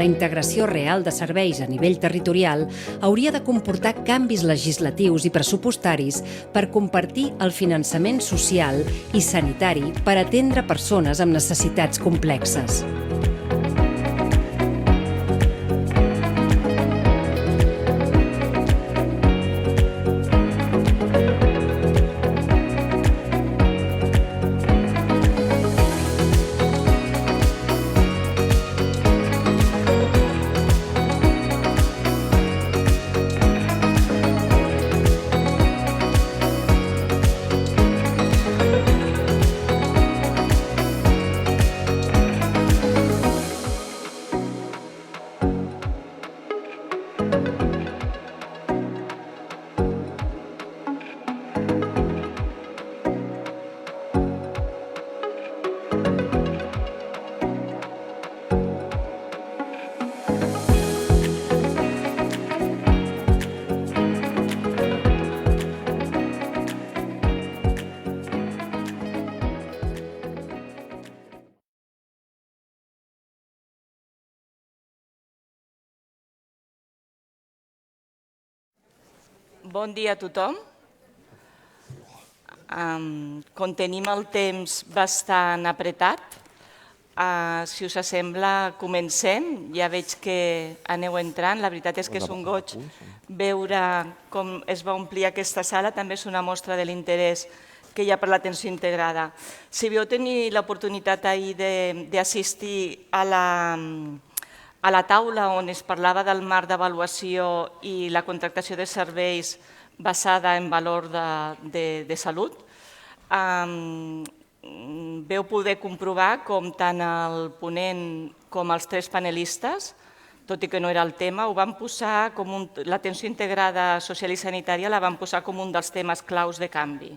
la integració real de serveis a nivell territorial hauria de comportar canvis legislatius i pressupostaris per compartir el finançament social i sanitari per atendre persones amb necessitats complexes. Bon dia a tothom. Com tenim el temps bastant apretat, si us sembla, comencem. Ja veig que aneu entrant. La veritat és que és un goig veure com es va omplir aquesta sala. També és una mostra de l'interès que hi ha per l'atenció integrada. Si vau tenir l'oportunitat ahir d'assistir a la taula on es parlava del marc d'avaluació i la contractació de serveis basada en valor de salut, veu poder comprovar com tant el ponent com els tres panelistes, tot i que no era el tema, ho van posar com l'atenció integrada social i sanitària la van posar com un dels temes claus de canvi.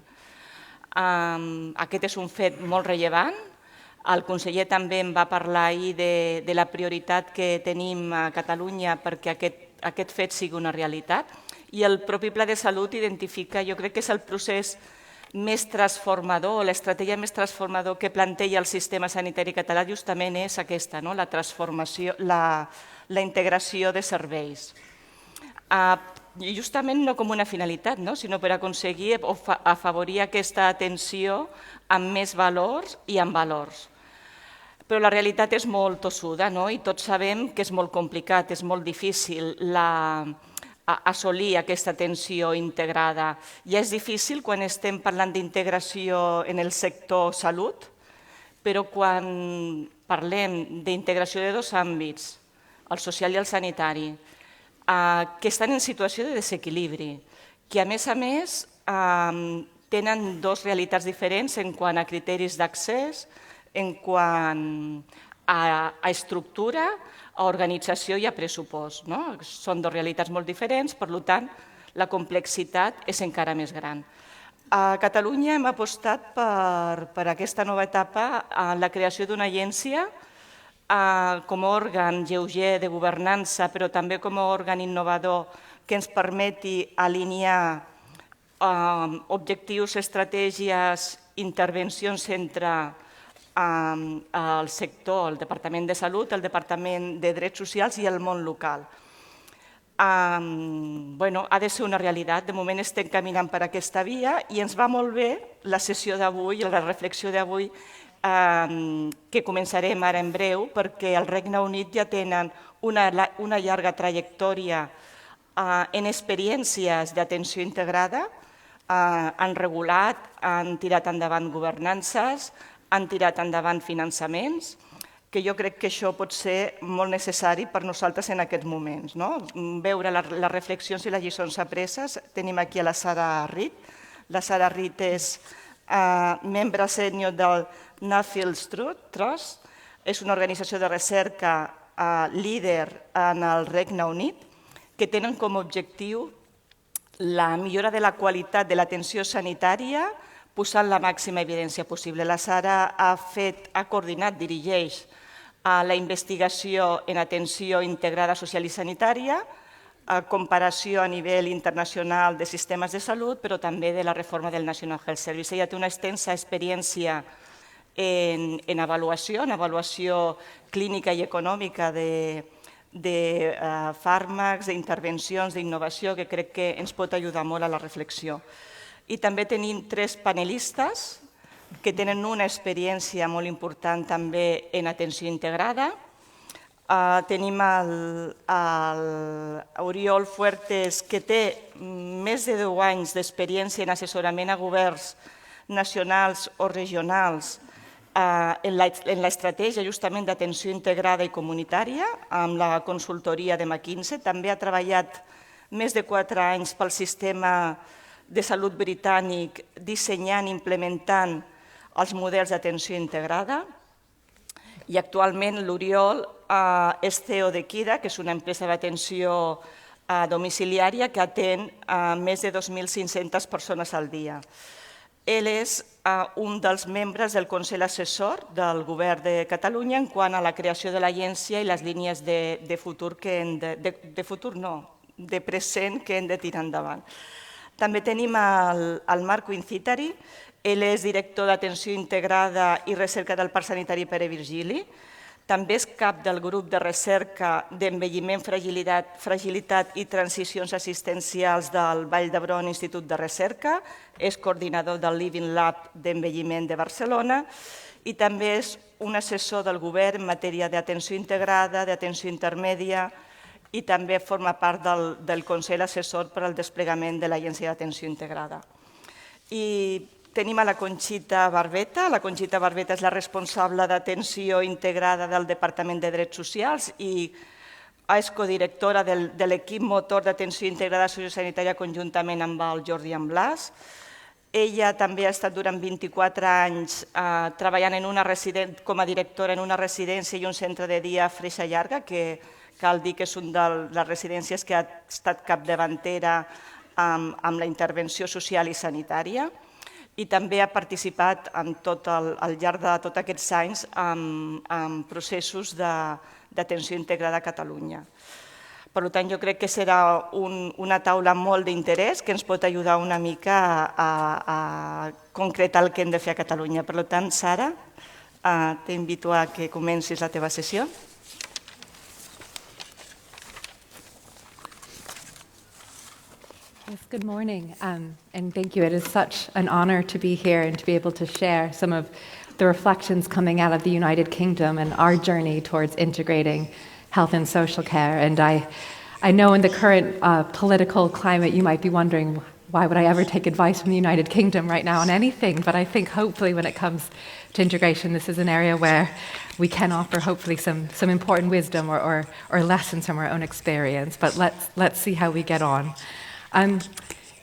Aquest és un fet molt rellevant. El conseller també em va parlar ahir de la prioritat que tenim a Catalunya perquè aquest fet sigui una realitat i el propi Pla de Salut identifica, jo crec que és el procés més transformador, l'estratègia més transformador que planteja el sistema sanitari català justament és aquesta, la transformació, la integració de serveis. Justament no com una finalitat, sinó per aconseguir o afavorir aquesta atenció amb més valors i amb valors. Però la realitat és molt tossuda i tots sabem que és molt complicat, és molt difícil assolir aquesta atenció integrada. Ja és difícil quan estem parlant d'integració en el sector salut, però quan parlem d'integració de dos àmbits, el social i el sanitari, que estan en situació de desequilibri, que a més tenen dues realitats diferents en quant a criteris d'accés, en quant a estructura, a organització i a pressupost. Són dues realitats molt diferents, per tant, la complexitat és encara més gran. A Catalunya hem apostat per aquesta nova etapa en la creació d'una agència com a òrgan lleuger de governança, però també com a òrgan innovador que ens permeti alinear objectius, estratègies, intervencions entre el sector, el Departament de Salut, el Departament de Drets Socials i el món local. Ha de ser una realitat. De moment estem caminant per aquesta via i ens va molt bé la sessió d'avui, la reflexió d'avui, que començarem ara en breu, perquè al Regne Unit ja tenen una llarga trajectòria en experiències d'atenció integrada, han regulat, han tirat endavant governances, han tirat endavant finançaments, que jo crec que això pot ser molt necessari per nosaltres en aquests moments. Veure les reflexions i les lliçons apreses. Tenim aquí a la Sara Reed. La Sara Reed és membre sènior del Nuffield Trust, és una organització de recerca líder en el Regne Unit, que tenen com a objectiu la millora de la qualitat de l'atenció sanitària posant la màxima evidència possible. La Sara ha coordinat, dirigeix la investigació en atenció integrada social i sanitària, comparació a nivell internacional de sistemes de salut, però també de la reforma del National Health Service. Ella té una extensa experiència en avaluació clínica i econòmica de fàrmacs, d'intervencions, d'innovació, que crec que ens pot ajudar molt a la reflexió. I també tenim 3 panelistes que tenen una experiència molt important també en atenció integrada. Tenim l'Oriol Fuertes, que té més de 10 anys d'experiència en assessorament a governs nacionals o regionals en l'estratègia justament d'atenció integrada i comunitària amb la consultoria de McKinsey. També ha treballat més de 4 anys pel sistema de salut britànic dissenyant i implementant els models d'atenció integrada. I actualment l'Oriol és CEO de Qida, que és una empresa d'atenció domiciliària que atén més de 2.500 persones al dia. Ell és un dels membres del Consell Assessor del Govern de Catalunya en quant a la creació de l'agència i les línies de futur de present que hem de tirar endavant. També tenim el Marc Inzitari. Ell és director d'atenció integrada i recerca del Parc Sanitari Pere Virgili. També és cap del grup de recerca d'envelliment, fragilitat i transicions assistencials del Vall d'Hebron Institut de Recerca. És coordinador del Living Lab d'envelliment de Barcelona i també és un assessor del govern en matèria d'atenció integrada, d'atenció intermèdia i també forma part del Consell Assessor per al desplegament de l'Agència d'Atenció Integrada. I tenim a la Conxita Barbeta. La Conxita Barbeta és la responsable d'atenció integrada del Departament de Drets Socials i és codirectora de l'equip motor d'atenció integrada sociosanitària conjuntament amb el Jordi Amblas. Ella també ha estat durant 24 anys treballant com a directora en una residència i un centre de dia a Freixa Llarga, que cal dir que és una de les residències que ha estat capdavantera amb la intervenció social i sanitària. I també ha participat al llarg de tots aquests anys en processos d'atenció integrada a Catalunya. Per tant, jo crec que serà una taula molt d'interès que ens pot ajudar una mica a concretar el que hem de fer a Catalunya. Per tant, Sara, t'invito a que comencis la teva sessió. Yes, good morning, and thank you. It is such an honor to be here and to be able to share some of the reflections coming out of the United Kingdom and our journey towards integrating health and social care. And I know in the current political climate, you might be wondering, why would I ever take advice from the United Kingdom right now on anything? But I think hopefully when it comes to integration, this is an area where we can offer hopefully some important wisdom or lessons from our own experience. But let's see how we get on.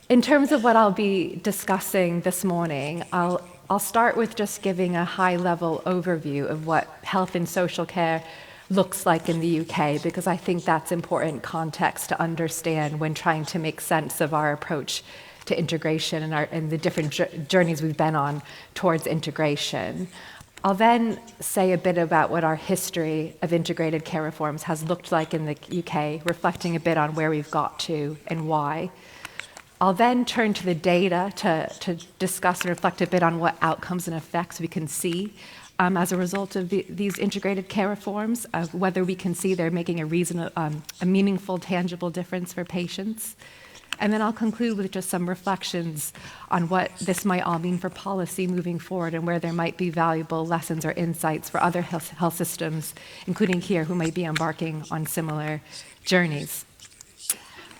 In terms of what I'll be discussing this morning, I'll start with just giving a high-level overview of what health and social care looks like in the UK, because I think that's important context to understand when trying to make sense of our approach to integration and the different journeys we've been on towards integration. I'll then say a bit about what our history of integrated care reforms has looked like in the UK, reflecting a bit on where we've got to and why. I'll then turn to the data to discuss and reflect a bit on what outcomes and effects we can see as a result of these integrated care reforms, whether we can see they're making a meaningful, tangible difference for patients. And then I'll conclude with just some reflections on what this might all mean for policy moving forward and where there might be valuable lessons or insights for other health systems, including here, who may be embarking on similar journeys.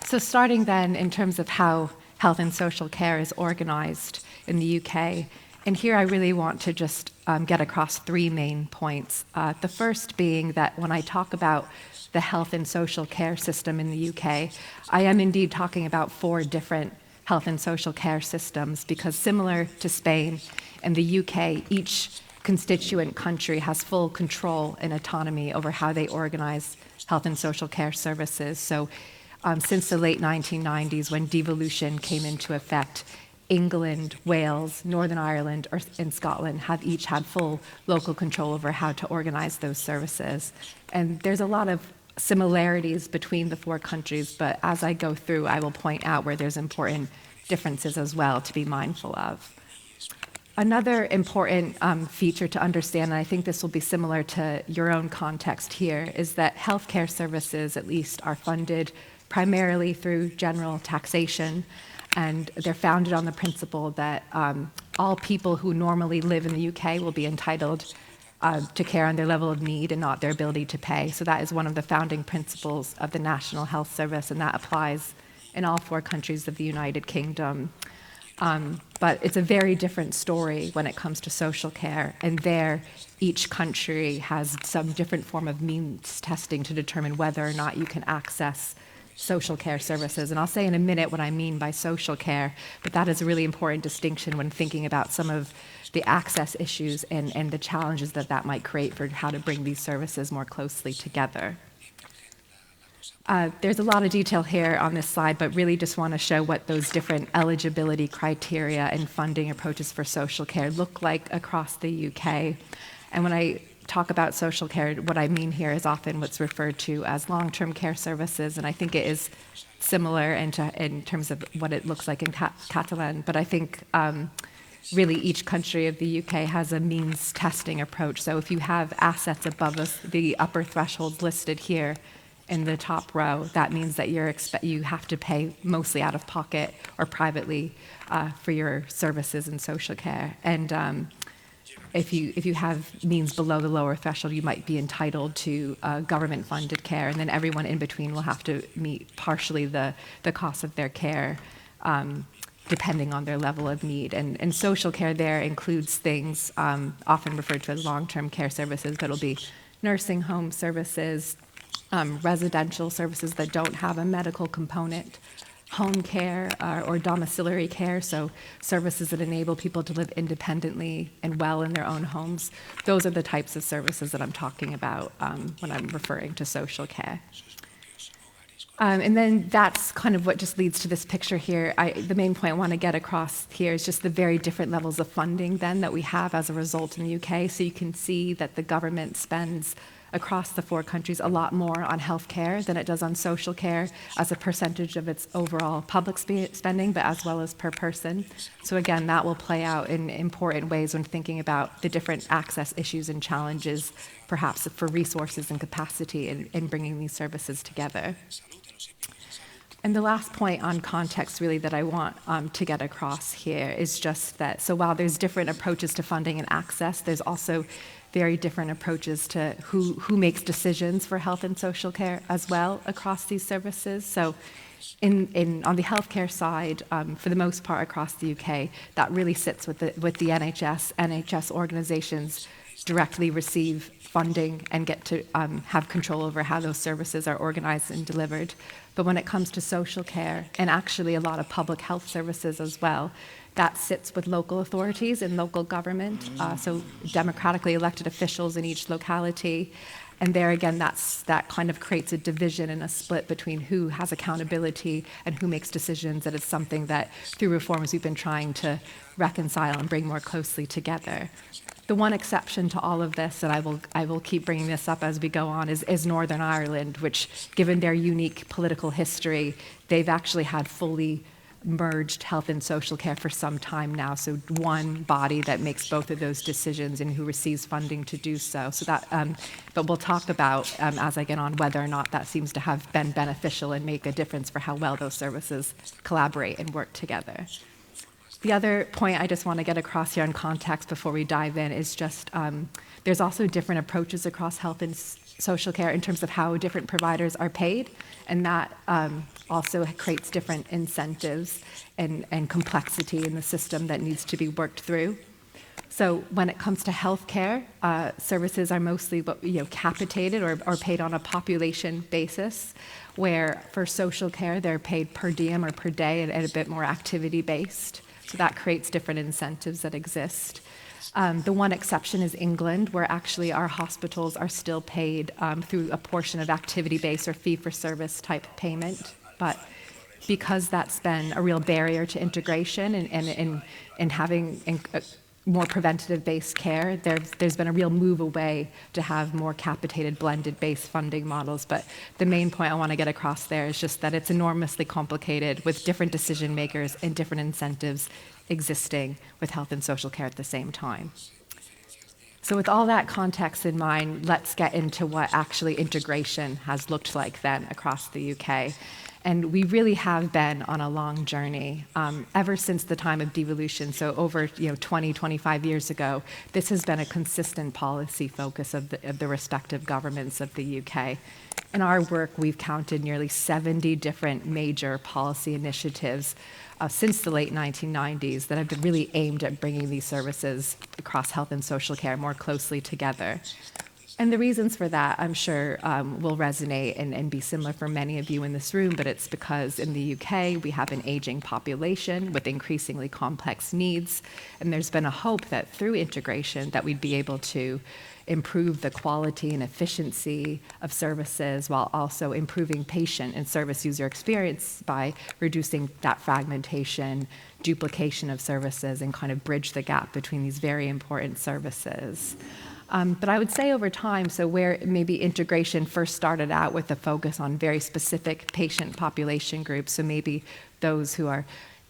So starting then in terms of how health and social care is organized in the UK, and here I really want to just get across 3 main points. The first being that when I talk about the health and social care system in the UK, I am indeed talking about 4 different health and social care systems, because similar to Spain and the UK, each constituent country has full control and autonomy over how they organize health and social care services. So since the late 1990s, when devolution came into effect, England, Wales, Northern Ireland, and Scotland have each had full local control over how to organize those services. And there's a lot of similarities between the 4 countries, but as I go through, I will point out where there's important differences as well to be mindful of. Another important feature to understand, and I think this will be similar to your own context here, is that healthcare services, at least, are funded primarily through general taxation, and they're founded on the principle that all people who normally live in the UK will be entitled to care on their level of need and not their ability to pay. So that is one of the founding principles of the National Health Service, and that applies in all 4 countries of the United Kingdom. But it's a very different story when it comes to social care, and there each country has some different form of means testing to determine whether or not you can access social care services. And I'll say in a minute what I mean by social care, but that is a really important distinction when thinking about some of the access issues and the challenges that that might create for how to bring these services more closely together. There's a lot of detail here on this slide, but really just want to show what those different eligibility criteria and funding approaches for social care look like across the UK. And when I talk about social care, what I mean here is often what's referred to as long-term care services, and I think it is similar in terms of what it looks like in Catalan, but I think really each country of the UK has a means testing approach. So if you have assets above the upper thresholds listed here in the top row, that means that you have to pay mostly out of pocket or privately for your services in social care. And if you have means below the lower threshold, you might be entitled to government-funded care, and then everyone in between will have to meet partially the cost of their care, depending on their level of need. And social care there includes things often referred to as long-term care services, but it'll be nursing home services, residential services that don't have a medical component, home care or domiciliary care, so services that enable people to live independently and well in their own homes. Those are the types of services that I'm talking about when I'm referring to social care. And then that's kind of what just leads to this picture here. The main point I want to get across here is just the very different levels of funding then that we have as a result in the UK. So you can see that the government spends across the 4 countries a lot more on healthcare than it does on social care as a percentage of its overall public spending, but as well as per person. So again, that will play out in important ways when thinking about the different access issues and challenges, perhaps for resources and capacity in bringing these services together. And the last point on context really that I want to get across here is just that, so while there's different approaches to funding and access, there's also very different approaches to who makes decisions for health and social care as well across these services. So on the healthcare side, for the most part across the UK, that really sits with the NHS. NHS organizations directly receive funding and get to have control over how those services are organized and delivered. But when it comes to social care, and actually a lot of public health services as well, that sits with local authorities and local government, so democratically elected officials in each locality. And there again, that kind of creates a division and a split between who has accountability and who makes decisions. That is something that through reforms we've been trying to reconcile and bring more closely together. The one exception to all of this, and I will keep bringing this up as we go on, is Northern Ireland, which, given their unique political history, they've actually had fully merged health and social care for some time now. So one body that makes both of those decisions and who receives funding to do so. So that, but we'll talk about as I get on whether or not that seems to have been beneficial and make a difference for how well those services collaborate and work together. The other point I just want to get across here in context before we dive in is just there's also different approaches across health and social care in terms of how different providers are paid, and that also creates different incentives and complexity in the system that needs to be worked through. So when it comes to healthcare, services are mostly capitated or paid on a population basis, where for social care they're paid per diem or per day and a bit more activity-based. So that creates different incentives that exist. The one exception is England, where actually our hospitals are still paid through a portion of activity-based or fee-for-service type payment. But because that's been a real barrier to integration and having more preventative-based care. There's been a real move away to have more capitated, blended-based funding models, but the main point I want to get across there is just that it's enormously complicated with different decision makers and different incentives existing with health and social care at the same time. So with all that context in mind, let's get into what actually integration has looked like then across the UK. And we really have been on a long journey ever since the time of devolution. So over 20, 25 years ago, this has been a consistent policy focus of the respective governments of the UK. In our work, we've counted nearly 70 different major policy initiatives since the late 1990s that have been really aimed at bringing these services across health and social care more closely together. And the reasons for that, I'm sure, will resonate and be similar for many of you in this room, but it's because in the UK, we have an aging population with increasingly complex needs, and there's been a hope that through integration that we'd be able to improve the quality and efficiency of services while also improving patient and service user experience by reducing that fragmentation, duplication of services, and kind of bridge the gap between these very important services. But I would say over time, so where maybe integration first started out with a focus on very specific patient population groups, so maybe those who are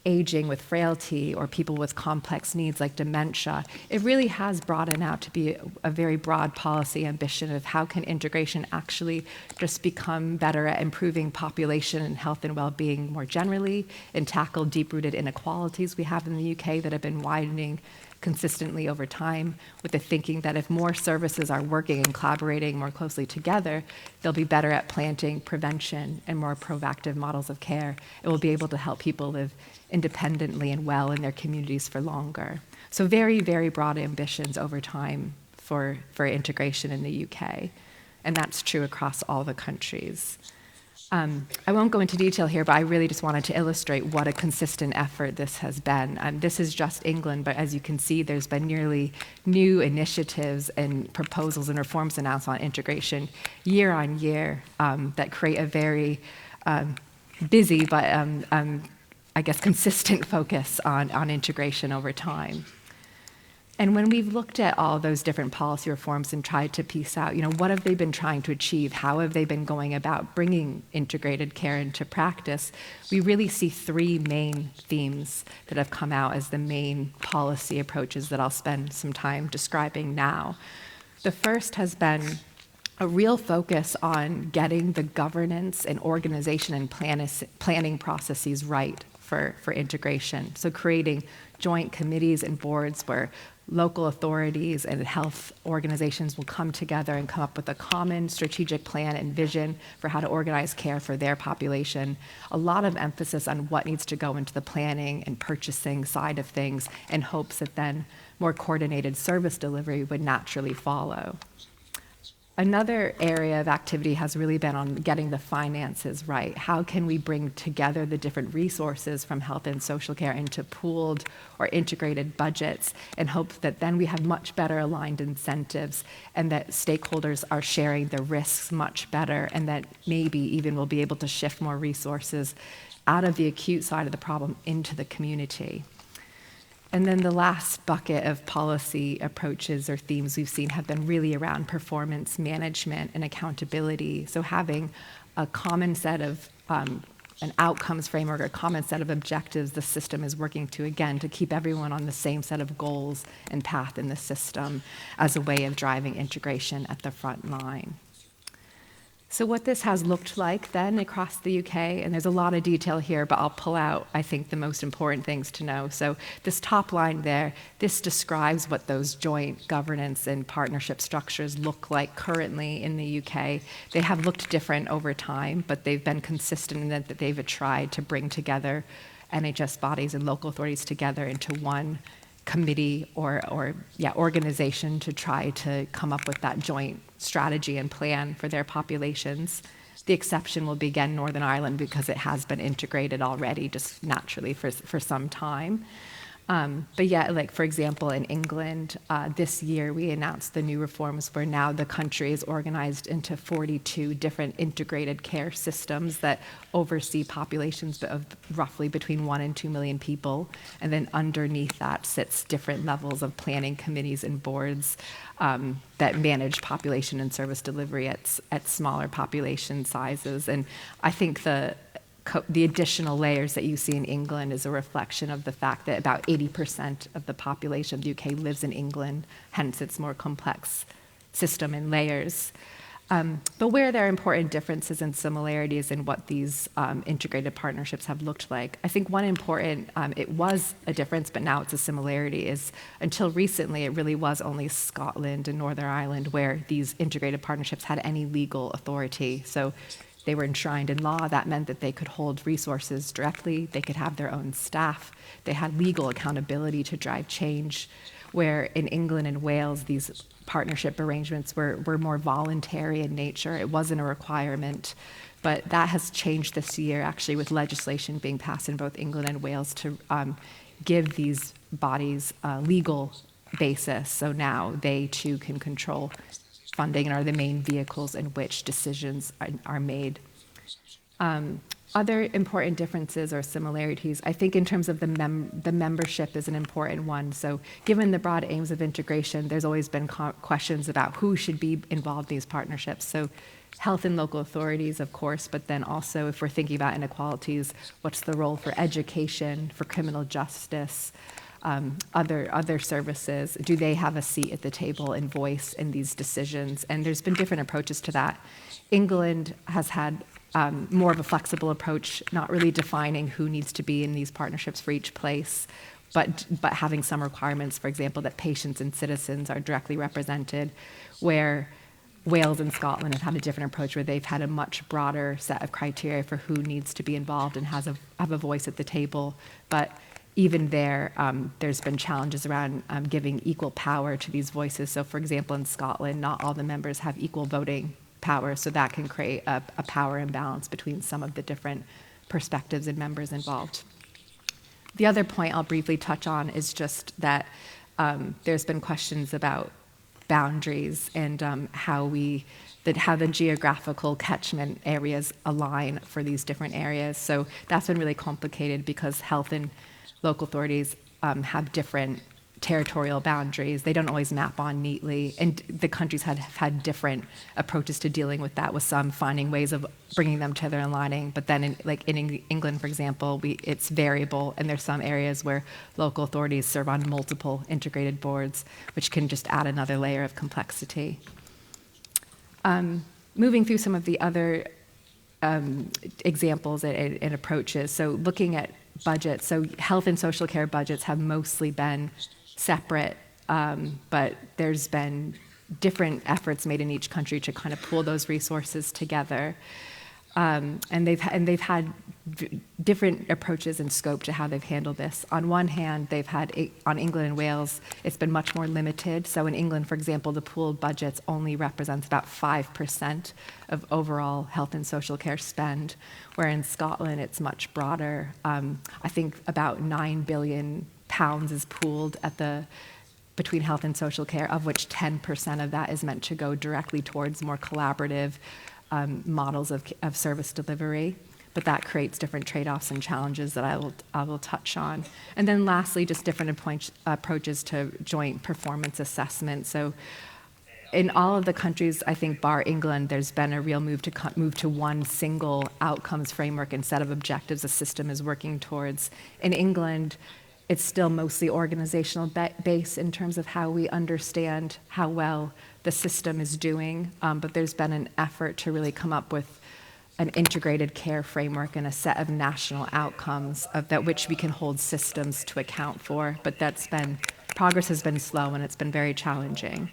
aging with frailty or people with complex needs like dementia, it really has broadened out to be a very broad policy ambition of how can integration actually just become better at improving population and health and well-being more generally and tackle deep-rooted inequalities we have in the UK that have been widening consistently over time, with the thinking that if more services are working and collaborating more closely together, they'll be better at planting prevention and more proactive models of care. It will be able to help people live independently and well in their communities for longer. So very, very broad ambitions over time for integration in the UK. And that's true across all the countries. I won't go into detail here, but I really just wanted to illustrate what a consistent effort this has been. This is just England, but as you can see, there's been nearly new initiatives and proposals and reforms announced on integration year on year that create a very busy but I guess consistent focus on integration over time. And when we've looked at all those different policy reforms and tried to piece out, what have they been trying to achieve? How have they been going about bringing integrated care into practice? We really see three main themes that have come out as the main policy approaches that I'll spend some time describing now. The first has been a real focus on getting the governance and organization and planning processes right for integration. So creating joint committees and boards where local authorities and health organizations will come together and come up with a common strategic plan and vision for how to organize care for their population. A lot of emphasis on what needs to go into the planning and purchasing side of things in hopes that then more coordinated service delivery would naturally follow. Another area of activity has really been on getting the finances right. How can we bring together the different resources from health and social care into pooled or integrated budgets and hope that then we have much better aligned incentives and that stakeholders are sharing the risks much better and that maybe even we'll be able to shift more resources out of the acute side of the problem into the community. And then the last bucket of policy approaches or themes we've seen have been really around performance management and accountability. So having a common set of an outcomes framework, a common set of objectives the system is working to, again, to keep everyone on the same set of goals and path in the system as a way of driving integration at the front line. So what this has looked like then across the UK, and there's a lot of detail here, but I'll pull out, I think, the most important things to know. So this top line there, this describes what those joint governance and partnership structures look like currently in the UK. They have looked different over time, but they've been consistent in that they've tried to bring together NHS bodies and local authorities together into one committee or organization to try to come up with that joint strategy and plan for their populations. The exception will be, again, Northern Ireland because it has been integrated already just naturally for some time. But yeah, like for example, in England, this year we announced the new reforms where now the country is organized into 42 different integrated care systems that oversee populations of roughly between 1 and 2 million people. And then underneath that sits different levels of planning committees and boards that manage population and service delivery at smaller population sizes. And I think the additional layers that you see in England is a reflection of the fact that about 80% of the population of the UK lives in England, hence its more complex system and layers. But where there are important differences and similarities in what these integrated partnerships have looked like, I think one important, it was a difference, but now it's a similarity, is until recently it really was only Scotland and Northern Ireland where these integrated partnerships had any legal authority. So they were enshrined in law. That meant that they could hold resources directly. They could have their own staff. They had legal accountability to drive change, where in England and Wales, these partnership arrangements were more voluntary in nature. It wasn't a requirement. But that has changed this year, actually, with legislation being passed in both England and Wales to give these bodies a legal basis. So now they, too, can control funding and are the main vehicles in which decisions are made. Other important differences or similarities, I think in terms of the membership is an important one. So given the broad aims of integration, there's always been questions about who should be involved in these partnerships. So health and local authorities, of course, but then also if we're thinking about inequalities, what's the role for education, for criminal justice, other services? Do they have a seat at the table and voice in these decisions? And there's been different approaches to that. England has had more of a flexible approach, not really defining who needs to be in these partnerships for each place, but having some requirements, for example, that patients and citizens are directly represented, where Wales and Scotland have had a different approach where they've had a much broader set of criteria for who needs to be involved and have a voice at the table. But even there, there's been challenges around giving equal power to these voices. So for example, in Scotland, not all the members have equal voting power, so that can create a power imbalance between some of the different perspectives and members involved. The other point I'll briefly touch on is just that there's been questions about boundaries and how the geographical catchment areas align for these different areas. So that's been really complicated because health and local authorities have different territorial boundaries. They don't always map on neatly, and the countries have had different approaches to dealing with that, with some finding ways of bringing them together and aligning. But then in England, for example, it's variable, and there's some areas where local authorities serve on multiple integrated boards, which can just add another layer of complexity. Moving through some of the other examples and approaches. So looking at budgets, so health and social care budgets have mostly been separate, but there's been different efforts made in each country to kind of pool those resources together. And they've had different approaches and scope to how they've handled this. On one hand, they've had, on England and Wales, it's been much more limited. So in England, for example, the pooled budgets only represents about 5% of overall health and social care spend, where in Scotland, it's much broader. I think about £9 billion is pooled between health and social care, of which 10% of that is meant to go directly towards more collaborative models of service delivery, but that creates different trade-offs and challenges that I will touch on. And then lastly, just different approaches to joint performance assessment. So in all of the countries, I think bar England, there's been a real move to one single outcomes framework instead of objectives a system is working towards. In England, it's still mostly organizational based in terms of how we understand how well the system is doing, but there's been an effort to really come up with an integrated care framework and a set of national outcomes that which we can hold systems to account for, but progress has been slow and it's been very challenging.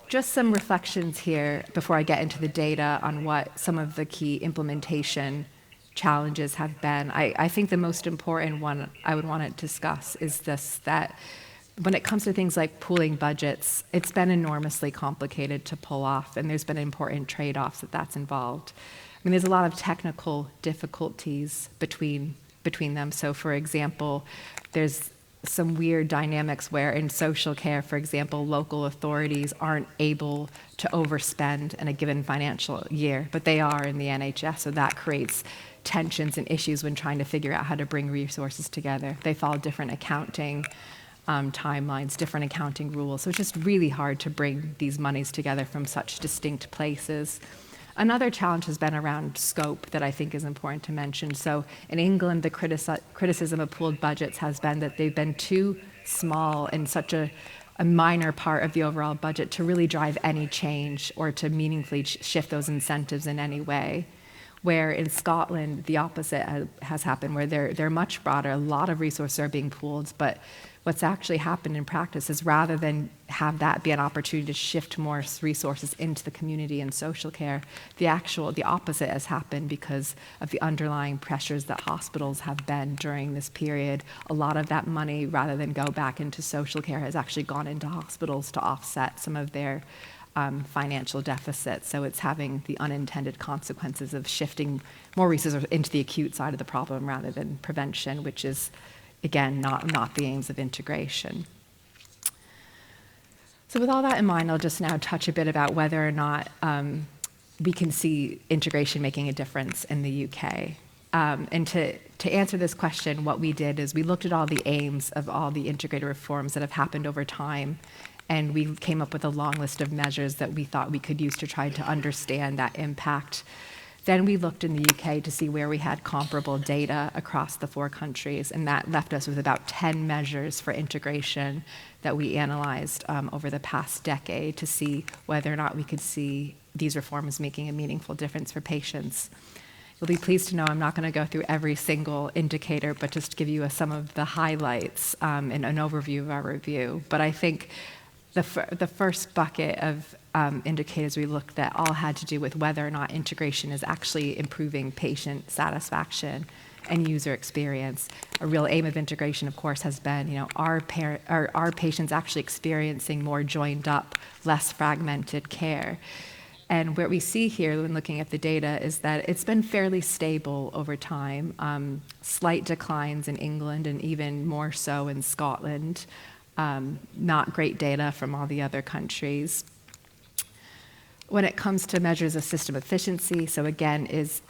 Just some reflections here before I get into the data on what some of the key implementation challenges have been. I think the most important one I would want to discuss is this, that when it comes to things like pooling budgets, it's been enormously complicated to pull off, and there's been important trade-offs that's involved. I mean, there's a lot of technical difficulties between between them. So for example, there's some weird dynamics where in social care, for example, local authorities aren't able to overspend in a given financial year, but they are in the NHS, so that creates tensions and issues when trying to figure out how to bring resources together. They follow different accounting timelines, different accounting rules, so it's just really hard to bring these monies together from such distinct places. Another challenge has been around scope that I think is important to mention. So in England, the criticism of pooled budgets has been that they've been too small and such a minor part of the overall budget to really drive any change or to meaningfully shift those incentives in any way. Where in Scotland, the opposite has happened, where they're much broader, a lot of resources are being pooled, but what's actually happened in practice is rather than have that be an opportunity to shift more resources into the community and social care, the opposite has happened because of the underlying pressures that hospitals have been during this period. A lot of that money, rather than go back into social care, has actually gone into hospitals to offset some of their financial deficits. So it's having the unintended consequences of shifting more resources into the acute side of the problem rather than prevention, which is, again, not the aims of integration. So with all that in mind, I'll just now touch a bit about whether or not we can see integration making a difference in the UK. And to answer this question, what we did is we looked at all the aims of all the integrated reforms that have happened over time, and we came up with a long list of measures that we thought we could use to try to understand that impact. Then we looked in the UK to see where we had comparable data across the 4 countries, and that left us with about 10 measures for integration that we analyzed over the past decade to see whether or not we could see these reforms making a meaningful difference for patients. You'll be pleased to know I'm not going to go through every single indicator, but just give you some of the highlights and an overview of our review. But I think the first bucket of indicators we looked at all had to do with whether or not integration is actually improving patient satisfaction and user experience. A real aim of integration, of course, has been, are patients actually experiencing more joined up, less fragmented care? And what we see here when looking at the data is that it's been fairly stable over time, slight declines in England and even more so in Scotland. Not great data from all the other countries. When it comes to measures of system efficiency, so again, is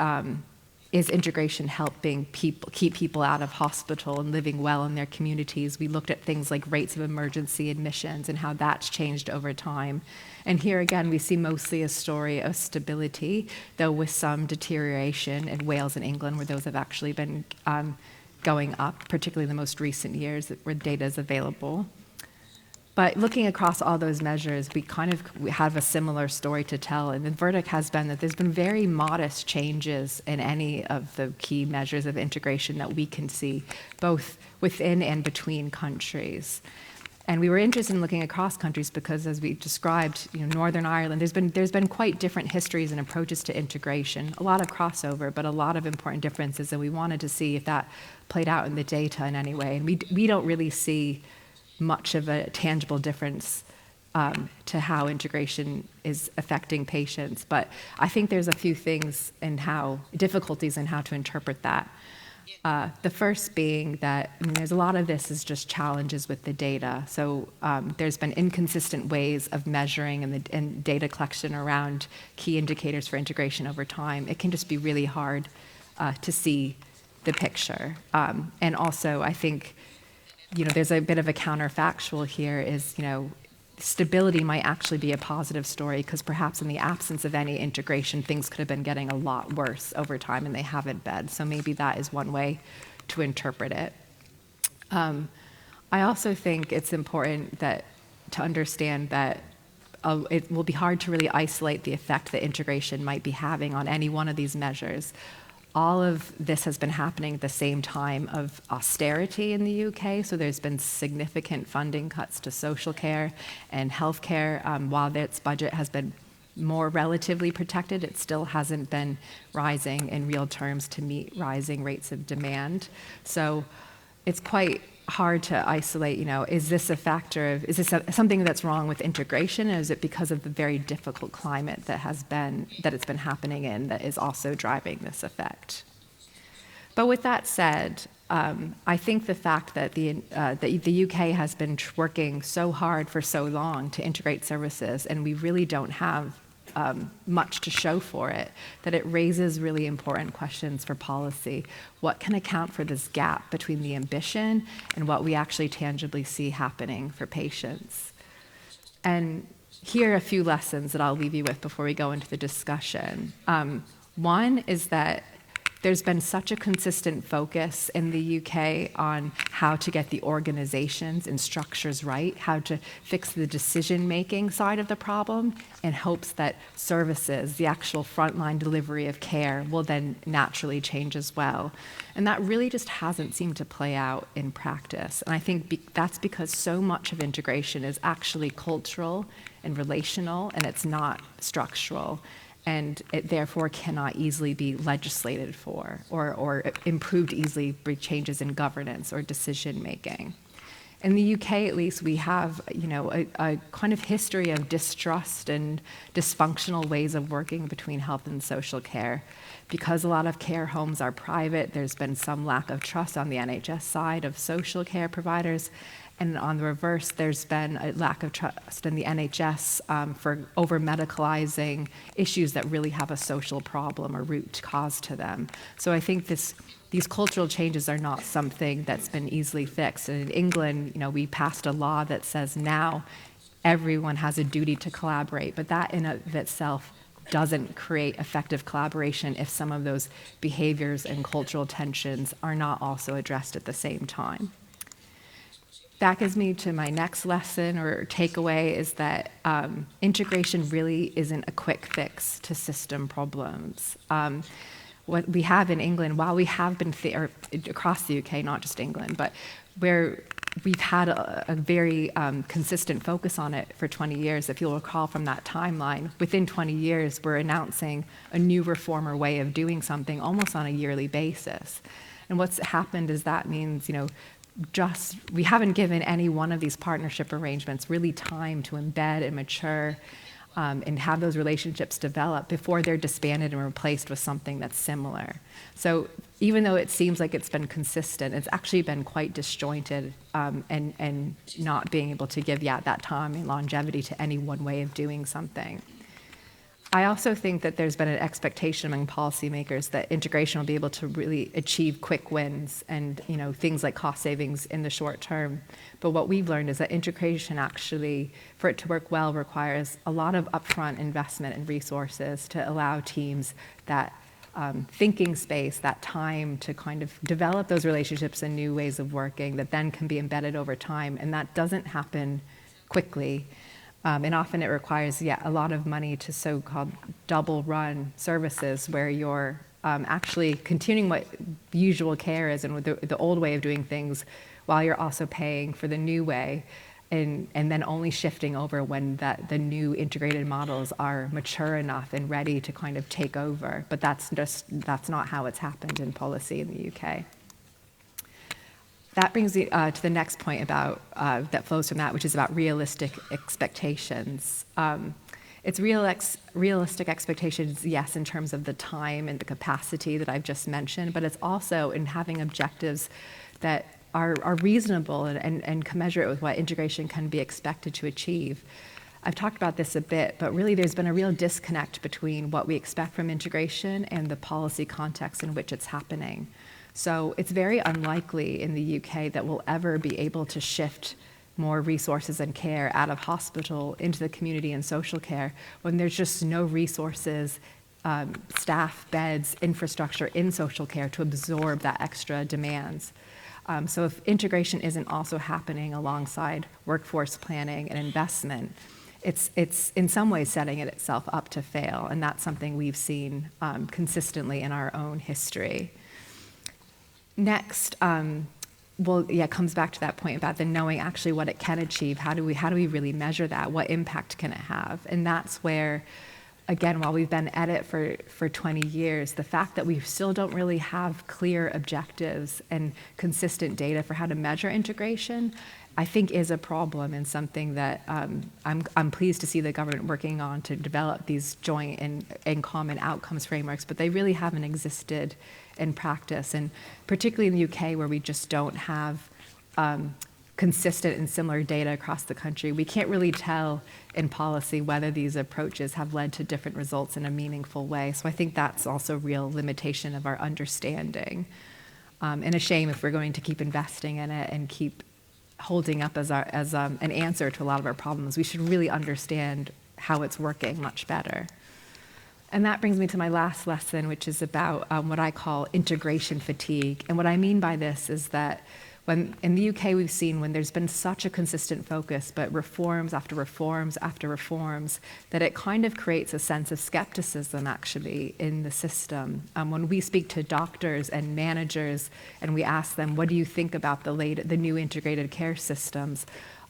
integration helping keep people out of hospital and living well in their communities? We looked at things like rates of emergency admissions and how that's changed over time. And here again, we see mostly a story of stability, though with some deterioration in Wales and England, where those have actually been going up, particularly in the most recent years where data is available. But looking across all those measures, we have a similar story to tell. And the verdict has been that there's been very modest changes in any of the key measures of integration that we can see, both within and between countries. And we were interested in looking across countries because, as we described, Northern Ireland, there's been quite different histories and approaches to integration, a lot of crossover, but a lot of important differences. And we wanted to see if that played out in the data in any way. And we don't really see much of a tangible difference to how integration is affecting patients. But I think there's a few things difficulties in how to interpret that. The first being that there's a lot of this is just challenges with the data. So there's been inconsistent ways of measuring and data collection around key indicators for integration over time. It can just be really hard to see the picture. And also, I think, there's a bit of a counterfactual here is, stability might actually be a positive story because perhaps in the absence of any integration, things could have been getting a lot worse over time and they haven't been. So maybe that is one way to interpret it. I also think it's important to understand that it will be hard to really isolate the effect that integration might be having on any one of these measures. All of this has been happening at the same time of austerity in the UK, so there's been significant funding cuts to social care and healthcare. While its budget has been more relatively protected, it still hasn't been rising in real terms to meet rising rates of demand. So it's quite hard to isolate, is this a factor of, is this something that's wrong with integration, or is it because of the very difficult climate that it's been happening in that is also driving this effect? But with that said, I think the fact that the UK has been working so hard for so long to integrate services, and we really don't have much to show for it, that it raises really important questions for policy. What can account for this gap between the ambition and what we actually tangibly see happening for patients? And here are a few lessons that I'll leave you with before we go into the discussion. One is that there's been such a consistent focus in the UK on how to get the organizations and structures right, how to fix the decision-making side of the problem, in hopes that services, the actual frontline delivery of care, will then naturally change as well. And that really just hasn't seemed to play out in practice. And I think that's because so much of integration is actually cultural and relational, and it's not structural. And it therefore cannot easily be legislated for or improved easily by changes in governance or decision making. In the UK, at least, we have a kind of history of distrust and dysfunctional ways of working between health and social care. Because a lot of care homes are private, there's been some lack of trust on the NHS side of social care providers. And on the reverse, there's been a lack of trust in the NHS for over-medicalizing issues that really have a social problem or root cause to them. So I think these cultural changes are not something that's been easily fixed. And in England, we passed a law that says now everyone has a duty to collaborate, but that in of itself doesn't create effective collaboration if some of those behaviors and cultural tensions are not also addressed at the same time. That gives me to my next lesson or takeaway, is that integration really isn't a quick fix to system problems. What we have in England, while we have been, or across the UK, not just England, but where we've had a very consistent focus on it for 20 years, if you'll recall from that timeline, within 20 years, we're announcing a new reform or way of doing something almost on a yearly basis. And what's happened is that means, we haven't given any one of these partnership arrangements really time to embed and mature and have those relationships develop before they're disbanded and replaced with something that's similar. So even though it seems like it's been consistent, it's actually been quite disjointed and not being able to give that time and longevity to any one way of doing something. I also think that there's been an expectation among policymakers that integration will be able to really achieve quick wins and things like cost savings in the short term. But what we've learned is that integration actually, for it to work well, requires a lot of upfront investment and resources to allow teams that thinking space, that time to kind of develop those relationships and new ways of working that then can be embedded over time. And that doesn't happen quickly. And often it requires, a lot of money to so-called double-run services where you're actually continuing what usual care is and with the old way of doing things while you're also paying for the new way and then only shifting over when the new integrated models are mature enough and ready to kind of take over. But that's not how it's happened in policy in the UK. That brings me to the next point about that flows from that, which is about realistic expectations. It's realistic expectations, yes, in terms of the time and the capacity that I've just mentioned, but it's also in having objectives that are reasonable and commensurate with what integration can be expected to achieve. I've talked about this a bit, but really there's been a real disconnect between what we expect from integration and the policy context in which it's happening. So it's very unlikely in the UK that we'll ever be able to shift more resources and care out of hospital into the community and social care when there's just no resources, staff, beds, infrastructure in social care to absorb that extra demands. So if integration isn't also happening alongside workforce planning and investment, it's in some ways setting it itself up to fail, and that's something we've seen consistently in our own history. Next, comes back to that point about the knowing actually what it can achieve. How do we really measure that? What impact can it have? And that's where, again, while we've been at it for 20 years, the fact that we still don't really have clear objectives and consistent data for how to measure integration I think is a problem and something that I'm pleased to see the government working on to develop these joint and common outcomes frameworks, but they really haven't existed in practice. And particularly in the UK, where we just don't have consistent and similar data across the country, we can't really tell in policy whether these approaches have led to different results in a meaningful way. So I think that's also a real limitation of our understanding. And a shame if we're going to keep investing in it and keep holding up as an answer to a lot of our problems. We should really understand how it's working much better. And that brings me to my last lesson, which is about what I call integration fatigue. And what I mean by this is that when in the UK we've seen when there's been such a consistent focus, but reforms after reforms after reforms, that it kind of creates a sense of skepticism actually in the system. When we speak to doctors and managers and we ask them, what do you think about the new integrated care systems?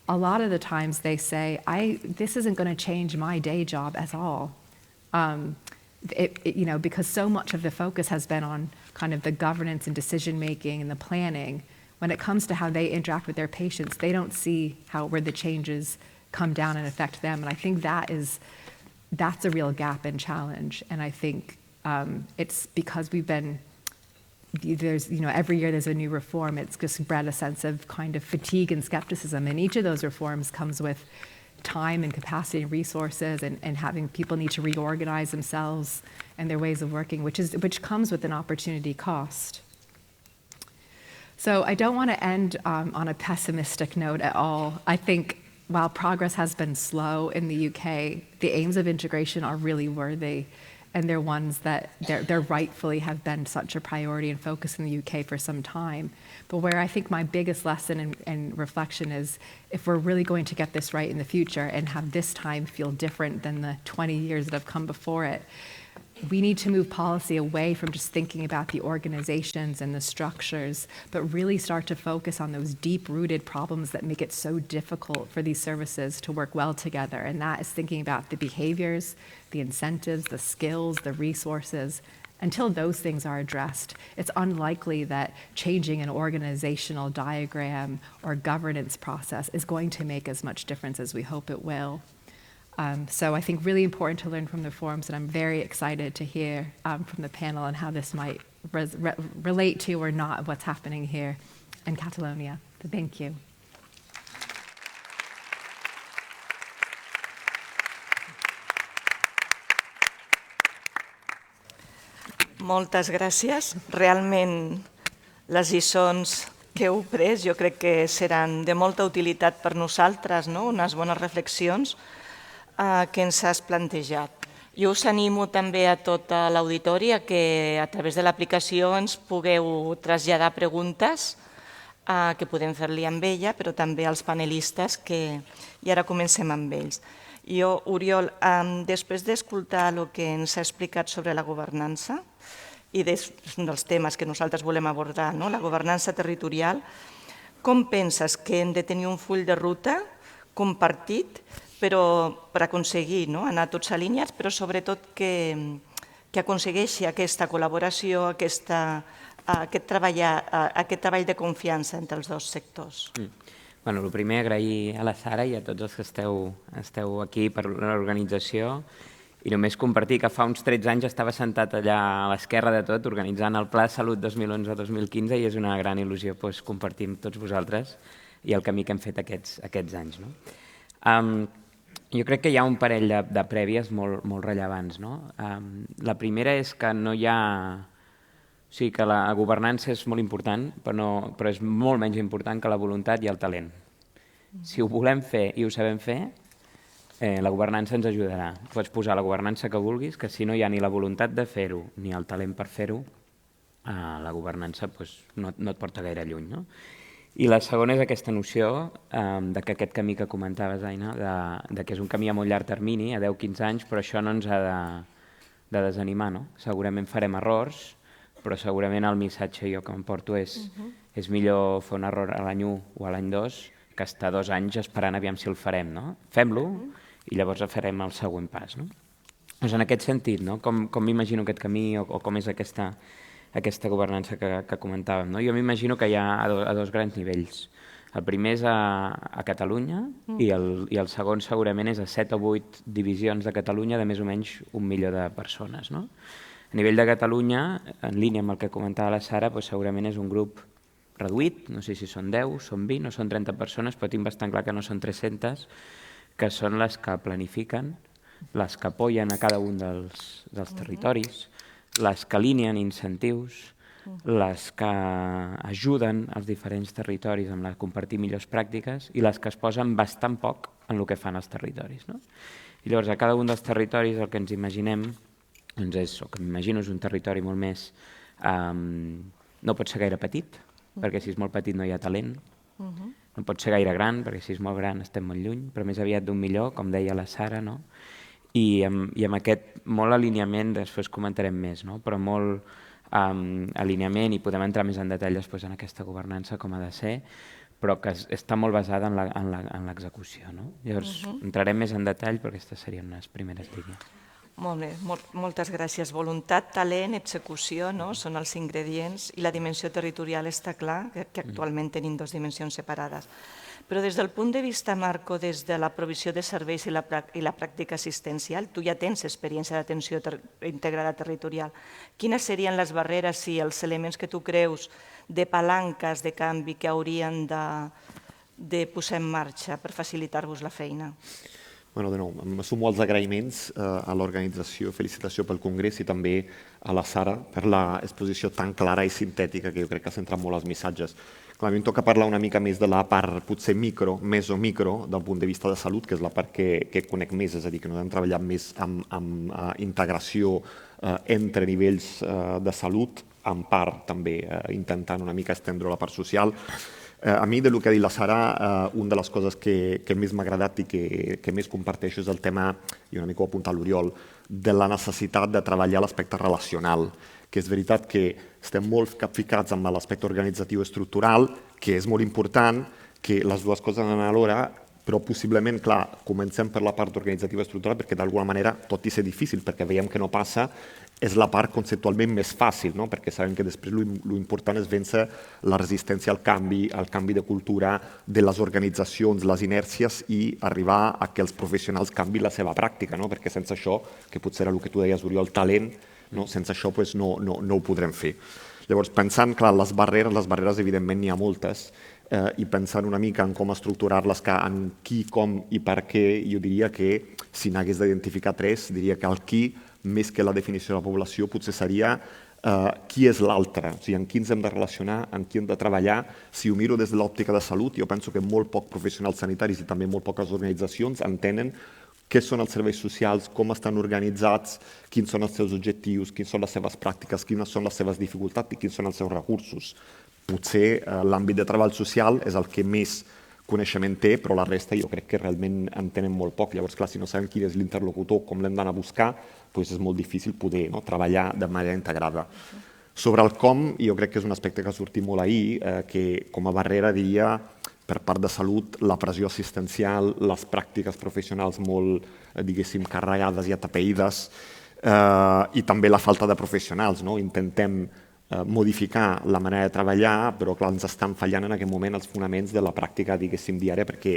A lot of the times they say, this isn't going to change my day job at all. Because so much of the focus has been on kind of the governance and decision making and the planning. When it comes to how they interact with their patients, they don't see where the changes come down and affect them. And I think that's a real gap and challenge. And I think it's because every year there's a new reform. It's just bred a sense of kind of fatigue and skepticism. And each of those reforms comes with time and capacity and resources and having people need to reorganize themselves and their ways of working, which comes with an opportunity cost. So I don't want to end on a pessimistic note at all. I think while progress has been slow in the UK, the aims of integration are really worthy, and they're ones that they're rightfully have been such a priority and focus in the UK for some time. But where I think my biggest lesson and reflection is, if we're really going to get this right in the future and have this time feel different than the 20 years that have come before it, we need to move policy away from just thinking about the organizations and the structures, but really start to focus on those deep-rooted problems that make it so difficult for these services to work well together. And that is thinking about the behaviors, the incentives, the skills, the resources. Until those things are addressed, it's unlikely that changing an organizational diagram or governance process is going to make as much difference as we hope it will. So I think really important to learn from the forums, and I'm very excited to hear from the panel on how this might relate to or not what's happening here in Catalonia. So thank you. Moltes gràcies. Realment les lliçons que heu pres jo crec que seran de molta utilitat per nosaltres, no? Unes bones reflexions que ens has plantejat. Jo us animo també a tota l'auditori que a través de l'aplicació ens pugueu traslladar preguntes que podem fer-li amb ella, però també als panelistes i ara comencem amb ells. Jo, Oriol, després d'escoltar el que ens ha explicat sobre la governança i dels temes que nosaltres volem abordar, la governança territorial, com penses que hem de tenir un full de ruta compartit per aconseguir anar tots alineats, però sobretot que aconsegueixi aquesta col·laboració, aquest treball de confiança entre els dos sectors? El primer, agrair a la Sara i a tots els que esteu aquí per l'organització i només compartir que fa uns 13 anys estava sentat allà a l'esquerra de tot organitzant el Pla de Salut 2011-2015 i és una gran il·lusió compartir amb tots vosaltres i el camí que hem fet aquests anys. Jo crec que hi ha un parell de prèvies molt rellevants. La primera és que no hi ha... O sigui, que la governança és molt important, però és molt menys important que la voluntat i el talent. Si ho volem fer i ho sabem fer, la governança ens ajudarà. Pots posar la governança que vulguis, que si no hi ha ni la voluntat de fer-ho ni el talent per fer-ho, la governança no et porta gaire lluny. I la segona és aquesta noció que aquest camí que comentaves, Aïna, que és un camí a molt llarg termini, a 10-15 anys, però això no ens ha de desanimar. Segurament farem errors, però segurament el missatge jo que em porto és millor fer un error a l'any 1 o a l'any 2 que estar 2 anys esperant aviam si el farem. Fem-lo i llavors farem el següent pas. En aquest sentit, com m'imagino aquest camí o com és aquesta governança que comentàvem? Jo m'imagino que hi ha a dos grans nivells. El primer és a Catalunya i el segon segurament és a 7 o 8 divisions de Catalunya de més o menys 1 milió de persones. A nivell de Catalunya, en línia amb el que comentava la Sara, segurament és un grup reduït, no sé si són 10, són 20 o són 30 persones, però tinc bastant clar que no són 300, que són les que planifiquen, les que apoyen a cada un dels territoris, les que alineen incentius, les que ajuden als diferents territoris amb compartir millors pràctiques i les que es posen bastant poc en el que fan els territoris. I llavors a cada un dels territoris el que ens imaginem, o que m'imagino és un territori molt més... No pot ser gaire petit, perquè si és molt petit no hi ha talent, no pot ser gaire gran, perquè si és molt gran estem molt lluny, però més aviat d'1 milió, com deia la Sara, i amb aquest molt alineament, després comentarem més, però molt alineament, i podem entrar més en detall després en aquesta governança com ha de ser, però que està molt basada en l'execució. Llavors entrarem més en detall, però aquestes serien les primeres línies. Molt bé, moltes gràcies. Voluntat, talent, execució són els ingredients i la dimensió territorial està clar que actualment tenim 2 dimensions separades. Però des del punt de vista, Marco, des de la provisió de serveis i la pràctica assistencial, tu ja tens experiència d'atenció integrada territorial. Quines serien les barreres i els elements que tu creus de palanques de canvi que haurien de posar en marxa per facilitar-vos la feina? De nou, em sumo als agraïments a l'organització, felicitació pel congrés i també a la Sara per l'exposició tan clara i sintètica que jo crec que ha centrat molt els missatges. A mi em toca parlar una mica més de la part potser micro, meso-micro, del punt de vista de salut, que és la part que conec més, és a dir, que nosaltres hem treballat més amb integració entre nivells de salut, en part també intentant una mica estendre la part social. A mi, del que ha dit la Sara, una de les coses que més m'ha agradat i que més comparteixo és el tema, i una mica ho ha apuntat l'Oriol, de la necessitat de treballar l'aspecte relacional, que és veritat que estem molt capficats amb l'aspecte organitzatiu estructural, que és molt important, que les dues coses anen alhora, però possiblement, clar, comencem per la part organitzativa estructural perquè d'alguna manera, tot i ser difícil, perquè veiem que no passa, és la part conceptualment més fàcil, perquè sabem que després l'important és vèncer la resistència al canvi de cultura de les organitzacions, les inèrcies i arribar a que els professionals canviïn la seva pràctica, perquè sense això, que potser era el que tu deies, Oriol, talent, sense això no ho podrem fer. Llavors, pensant, clar, les barreres evidentment n'hi ha moltes, i pensant una mica en com estructurar-les, en qui, com i per què, jo diria que si n'hagués d'identificar 3, diria que el qui, més que la definició de la població, potser seria qui és l'altre, o sigui, en qui ens hem de relacionar, en qui hem de treballar. Si ho miro des de l'òptica de salut, jo penso que molt poc professionals sanitaris i també molt poques organitzacions entenen què són els serveis socials, com estan organitzats, quins són els seus objectius, quines són les seves pràctiques, quines són les seves dificultats i quins són els seus recursos. Potser l'àmbit de treball social és el que més coneixement té, però la resta jo crec que realment en tenen molt poc. Llavors, clar, si no sabem qui és l'interlocutor, com l'hem d'anar a buscar, doncs és molt difícil poder treballar de manera integrada. Sobre el com, jo crec que és un aspecte que ha sortit molt ahir, que com a barrera diria, per part de salut, la pressió assistencial, les pràctiques professionals molt, diguéssim, carregades i atapeïdes, i també la falta de professionals. Intentem modificar la manera de treballar, però clar, ens estan fallant en aquest moment els fonaments de la pràctica, diguéssim, diària, perquè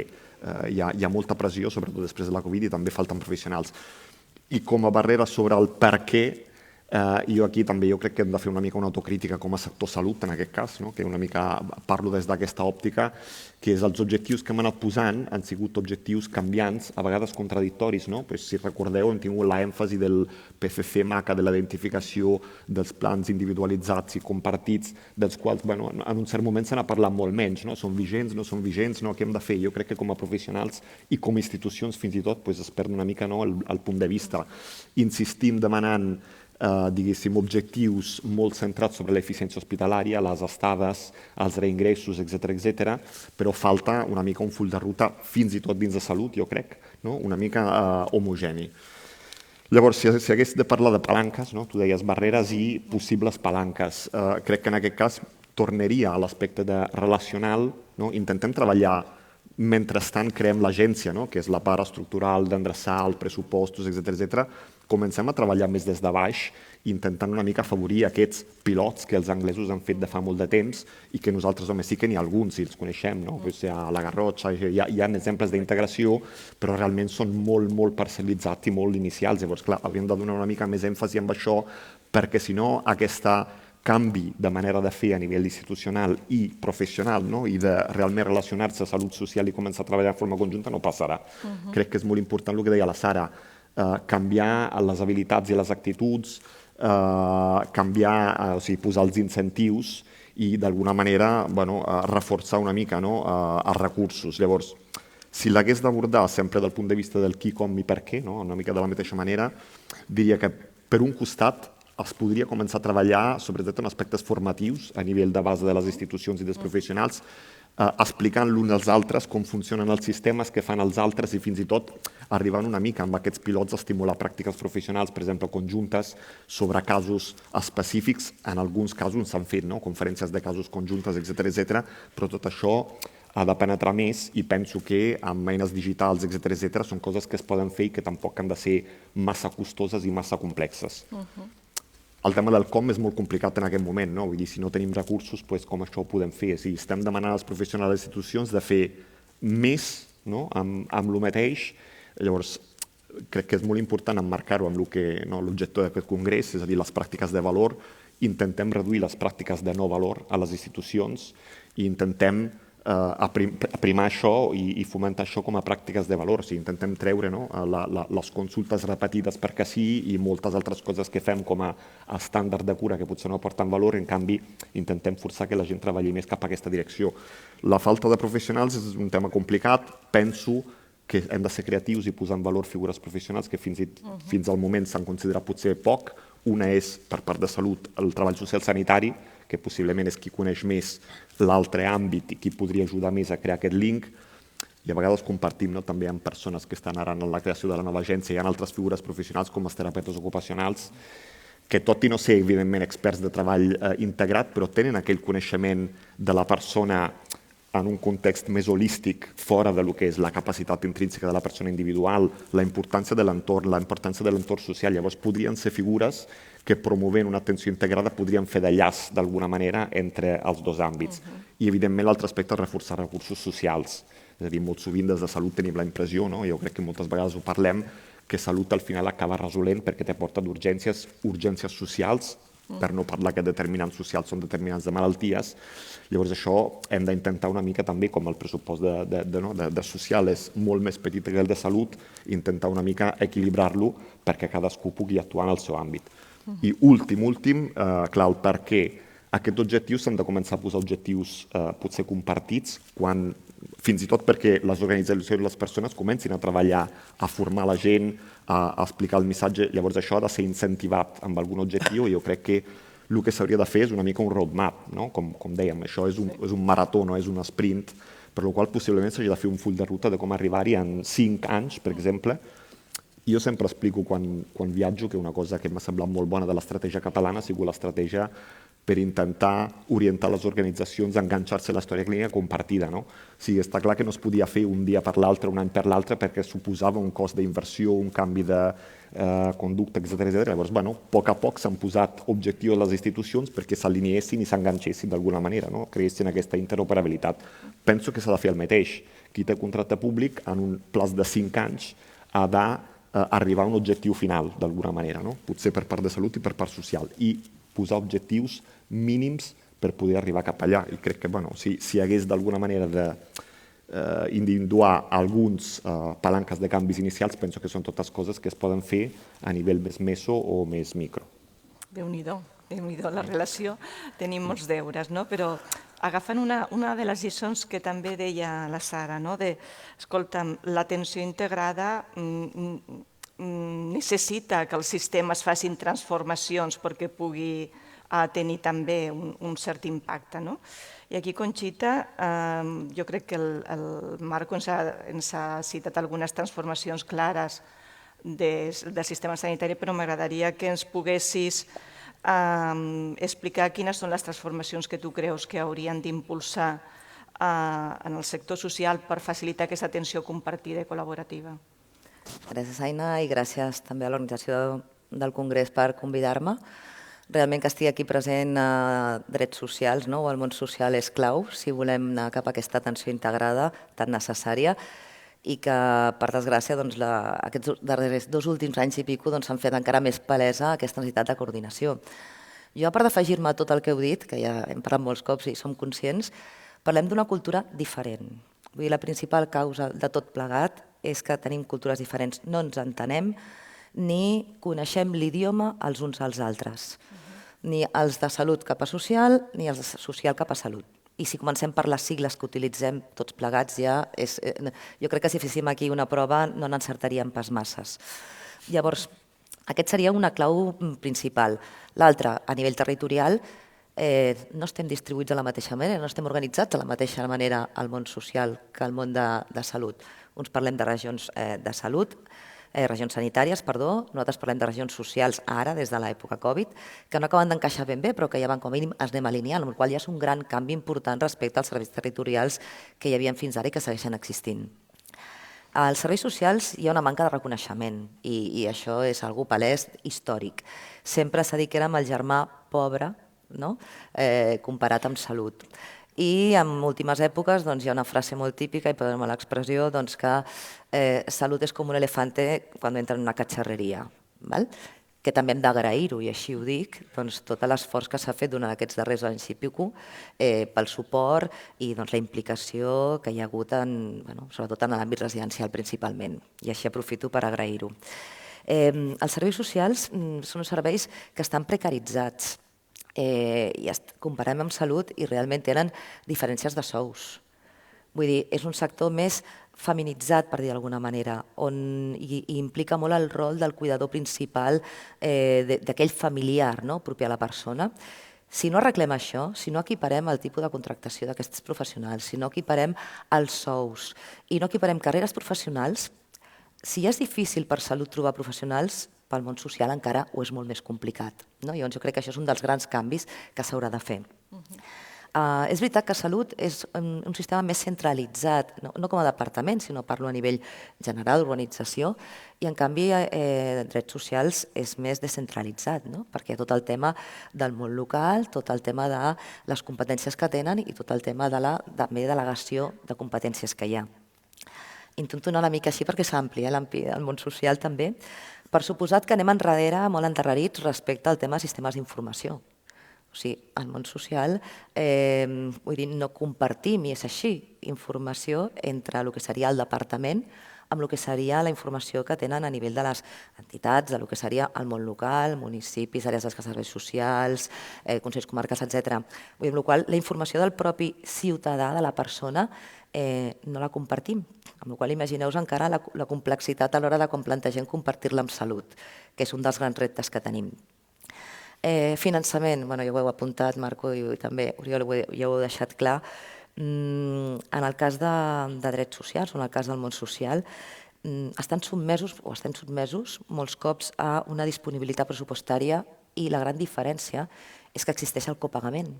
hi ha molta pressió, sobretot després de la Covid, i també falten professionals. I com a barrera sobre el per què, jo aquí també crec que hem de fer una mica una autocrítica com a sector salut, en aquest cas, que una mica parlo des d'aquesta òptica, que és els objectius que hem anat posant han sigut objectius canviants, a vegades contradictoris. Si recordeu, hem tingut l'èmfasi del PCC MACA, de la identificació dels plans individualitzats i compartits, dels quals en un cert moment se n'ha parlat molt menys. Són vigents, no són vigents, què hem de fer? Jo crec que com a professionals i com a institucions fins i tot es perd una mica el punt de vista. Insistim demanant diguéssim, objectius molt centrats sobre l'eficiència hospitalària, les estades, els reingressos, etc., però falta una mica un full de ruta, fins i tot dins de salut, jo crec, una mica homogeni. Llavors, si hagués de parlar de palanques, tu deies barreres i possibles palanques, crec que en aquest cas tornaria a l'aspecte de relacional, intentem treballar mentrestant creem l'agència, que és la part estructural d'endreçar els pressupostos, etc., comencem a treballar més des de baix intentant una mica afavorir aquests pilots que els anglesos han fet de fa molt de temps i que nosaltres, home, sí que n'hi ha alguns, i els coneixem, no? A la Garrotxa hi ha exemples d'integració, però realment són molt parcel·litzats i molt inicials. Llavors, clar, hauríem de donar una mica més èmfasi amb això, perquè si no, aquest canvi de manera de fer a nivell institucional i professional, no? I de realment relacionar-se a salut social i començar a treballar de forma conjunta no passarà. Crec que és molt important el que deia la Sara, canviar les habilitats i les actituds, canviar, o sigui, posar els incentius i d'alguna manera reforçar una mica els recursos. Llavors, si l'hagués d'abordar sempre del punt de vista del qui, com i per què, una mica de la mateixa manera, diria que per un costat es podria començar a treballar sobretot en aspectes formatius a nivell de base de les institucions i dels professionals, explicant l'un als altres com funcionen els sistemes, què fan els altres i fins i tot arribant una mica amb aquests pilots a estimular pràctiques professionals, per exemple, conjuntes sobre casos específics. En alguns casos s'han fet conferències de casos conjuntes, etc. Però tot això ha de penetrar més i penso que amb eines digitals, etc. són coses que es poden fer i que tampoc han de ser massa costoses i massa complexes. El tema del com és molt complicat en aquest moment, no? Vull dir, si no tenim recursos, com això ho podem fer? Si estem demanant als professionals de les institucions de fer més amb el mateix, llavors crec que és molt important emmarcar-ho amb l'objecte d'aquest congrés, és a dir, les pràctiques de valor. Intentem reduir les pràctiques de no valor a les institucions i intentem aprimar això i fomentar això com a pràctiques de valor. O sigui, intentem treure les consultes repetides perquè sí i moltes altres coses que fem com a estàndard de cura que potser no aporten valor, en canvi intentem forçar que la gent treballi més cap a aquesta direcció. La falta de professionals és un tema complicat. Penso que hem de ser creatius i posar en valor figures professionals que fins al moment s'han considerat potser poc. Una és, per part de salut, el treball social sanitari, que possiblement és qui coneix més l'altre àmbit i qui podria ajudar més a crear aquest link. I a vegades compartim també amb persones que estan ara en la creació de la nova agència. Hi ha altres figures professionals com els terapeutes ocupacionals que, tot i no ser, evidentment, experts de treball integrat, però tenen aquell coneixement de la persona en un context més holístic, fora del que és la capacitat intrínseca de la persona individual, la importància de l'entorn, la importància de l'entorn social. Llavors podrien ser figures que promovent una atenció integrada podrien fer d'enllaç d'alguna manera entre els dos àmbits. I evidentment l'altre aspecte és reforçar recursos socials. És a dir, molt sovint des de salut tenim la impressió, jo crec que moltes vegades ho parlem, que salut al final acaba resolent perquè te porta d'urgències socials, per no parlar que determinants socials són determinants de malalties. Llavors això hem d'intentar una mica també, com el pressupost de social és molt més petit que el de salut, intentar una mica equilibrar-lo perquè cadascú pugui actuar en el seu àmbit. I últim, clar, el per què aquests objectius s'han de començar a posar objectius potser compartits, fins i tot perquè les organitzacions i les persones comencin a treballar, a formar la gent, a explicar el missatge. Llavors això ha de ser incentivat amb algun objectiu i jo crec que el que s'hauria de fer és una mica un roadmap, com dèiem, això és un marató, no és un sprint, per la qual possiblement s'hagi de fer un full de ruta de com arribar-hi en 5 anys, per exemple. Jo sempre explico quan viatjo que una cosa que m'ha semblat molt bona de l'estratègia catalana ha sigut l'estratègia per intentar orientar les organitzacions a enganxar-se a la història clínica compartida. O sigui, està clar que no es podia fer un dia per l'altre, un any per l'altre, perquè suposava un cost d'inversió, un canvi de conducta, etc. Llavors, a poc a poc s'han posat objectius a les institucions perquè s'alineessin i s'enganxessin d'alguna manera, creessin aquesta interoperabilitat. Penso que s'ha de fer el mateix. Qui té contracte públic, en un plaç de 5 anys, ha d'arribar a un objectiu final, d'alguna manera, potser per part de salut i per part social, i posar objectius mínims per poder arribar cap allà. I crec que si hi hagués d'alguna manera d'individuar alguns palanques de canvis inicials, penso que són totes coses que es poden fer a nivell més meso o més micro. Déu-n'hi-do, la relació. Tenim molts deures, però agafant una de les lliçons que també deia la Sara, escolta'm, l'atenció integrada necessita que els sistemes facin transformacions perquè pugui tenir també un cert impacte. I aquí, Conxita, jo crec que el Marco ens ha citat algunes transformacions clares del sistema sanitari, però m'agradaria que ens poguessis explicar quines són les transformacions que tu creus que haurien d'impulsar en el sector social per facilitar aquesta atenció compartida i col·laborativa. Gràcies, Aïna, i gràcies també a l'organització del Congrés per convidar-me. Realment que estigui aquí present a drets socials o el món social és clau si volem anar cap a aquesta atenció integrada tan necessària i que, per desgràcia, aquests darrers 2 últims anys i pico s'han fet encara més palesa aquesta necessitat de coordinació. Jo, a part d'afegir-me a tot el que heu dit, que ja hem parlat molts cops i som conscients, parlem d'una cultura diferent. Vull dir, la principal causa de tot plegat és que tenim cultures diferents, no ens entenem ni coneixem l'idioma els uns als altres, ni els de salut cap a social, ni els de social cap a salut. I si comencem per les sigles que utilitzem tots plegats ja és... Jo crec que si féssim aquí una prova no n'encertaríem pas masses. Llavors, aquest seria una clau principal. L'altra, a nivell territorial, no estem distribuïts de la mateixa manera, no estem organitzats de la mateixa manera al món social que al món de salut. Uns parlem de regions de salut, regions sanitàries, nosaltres parlem de regions socials ara, des de l'època Covid, que no acaben d'encaixar ben bé, però que ja van com a mínim es anem alineant, amb el qual ja és un gran canvi important respecte als serveis territorials que hi havia fins ara i que segueixen existint. Als serveis socials hi ha una manca de reconeixement i això és algo palès històric. Sempre s'ha dit que érem el germà pobre comparat amb salut. I en últimes èpoques hi ha una frase molt típica, i perdoneu l'expressió, que salut és com un elefante quan entra en una cacharreria, que també hem d'agrair-ho, i així ho dic, tot l'esforç que s'ha fet durant aquests darrers anys i pico pel suport i la implicació que hi ha hagut, sobretot en l'àmbit residencial principalment, i així aprofito per agrair-ho. Els serveis socials són serveis que estan precaritzats, i comparem amb salut i realment tenen diferències de sous. Vull dir, és un sector més feminitzat, per dir d'alguna manera, on implica molt el rol del cuidador principal, d'aquell familiar propi a la persona. Si no arreglem això, si no equiparem el tipus de contractació d'aquests professionals, si no equiparem els sous i no equiparem carreres professionals, si ja és difícil per salut trobar professionals, pel món social encara ho és molt més complicat. Llavors jo crec que això és un dels grans canvis que s'haurà de fer. És veritat que salut és un sistema més centralitzat, no com a departament, sinó parlo a nivell general d'organització, i en canvi drets socials és més descentralitzat, perquè hi ha tot el tema del món local, tot el tema de les competències que tenen i tot el tema de la delegació de competències que hi ha. Intento anar una mica així perquè s'amplia el món social també. Per suposat que anem enrere, molt endarrerits respecte al tema de sistemes d'informació. O sigui, al món social, no compartim, i és així, informació entre el que seria el departament amb el que seria la informació que tenen a nivell de les entitats, del que seria el món local, municipis, àrees de serveis socials, consells comarcals, etc. Amb la qual cosa, la informació del propi ciutadà, de la persona, no la compartim. Amb la qual cosa, imagineu-vos encara la complexitat a l'hora de com plantegem compartir-la amb salut, que és un dels grans reptes que tenim. Finançament, ja ho heu apuntat, Marco, i també Oriol, ja ho heu deixat clar. En el cas de drets socials, o en el cas del món social, estem sotmesos molts cops a una disponibilitat pressupostària i la gran diferència és que existeix el copagament,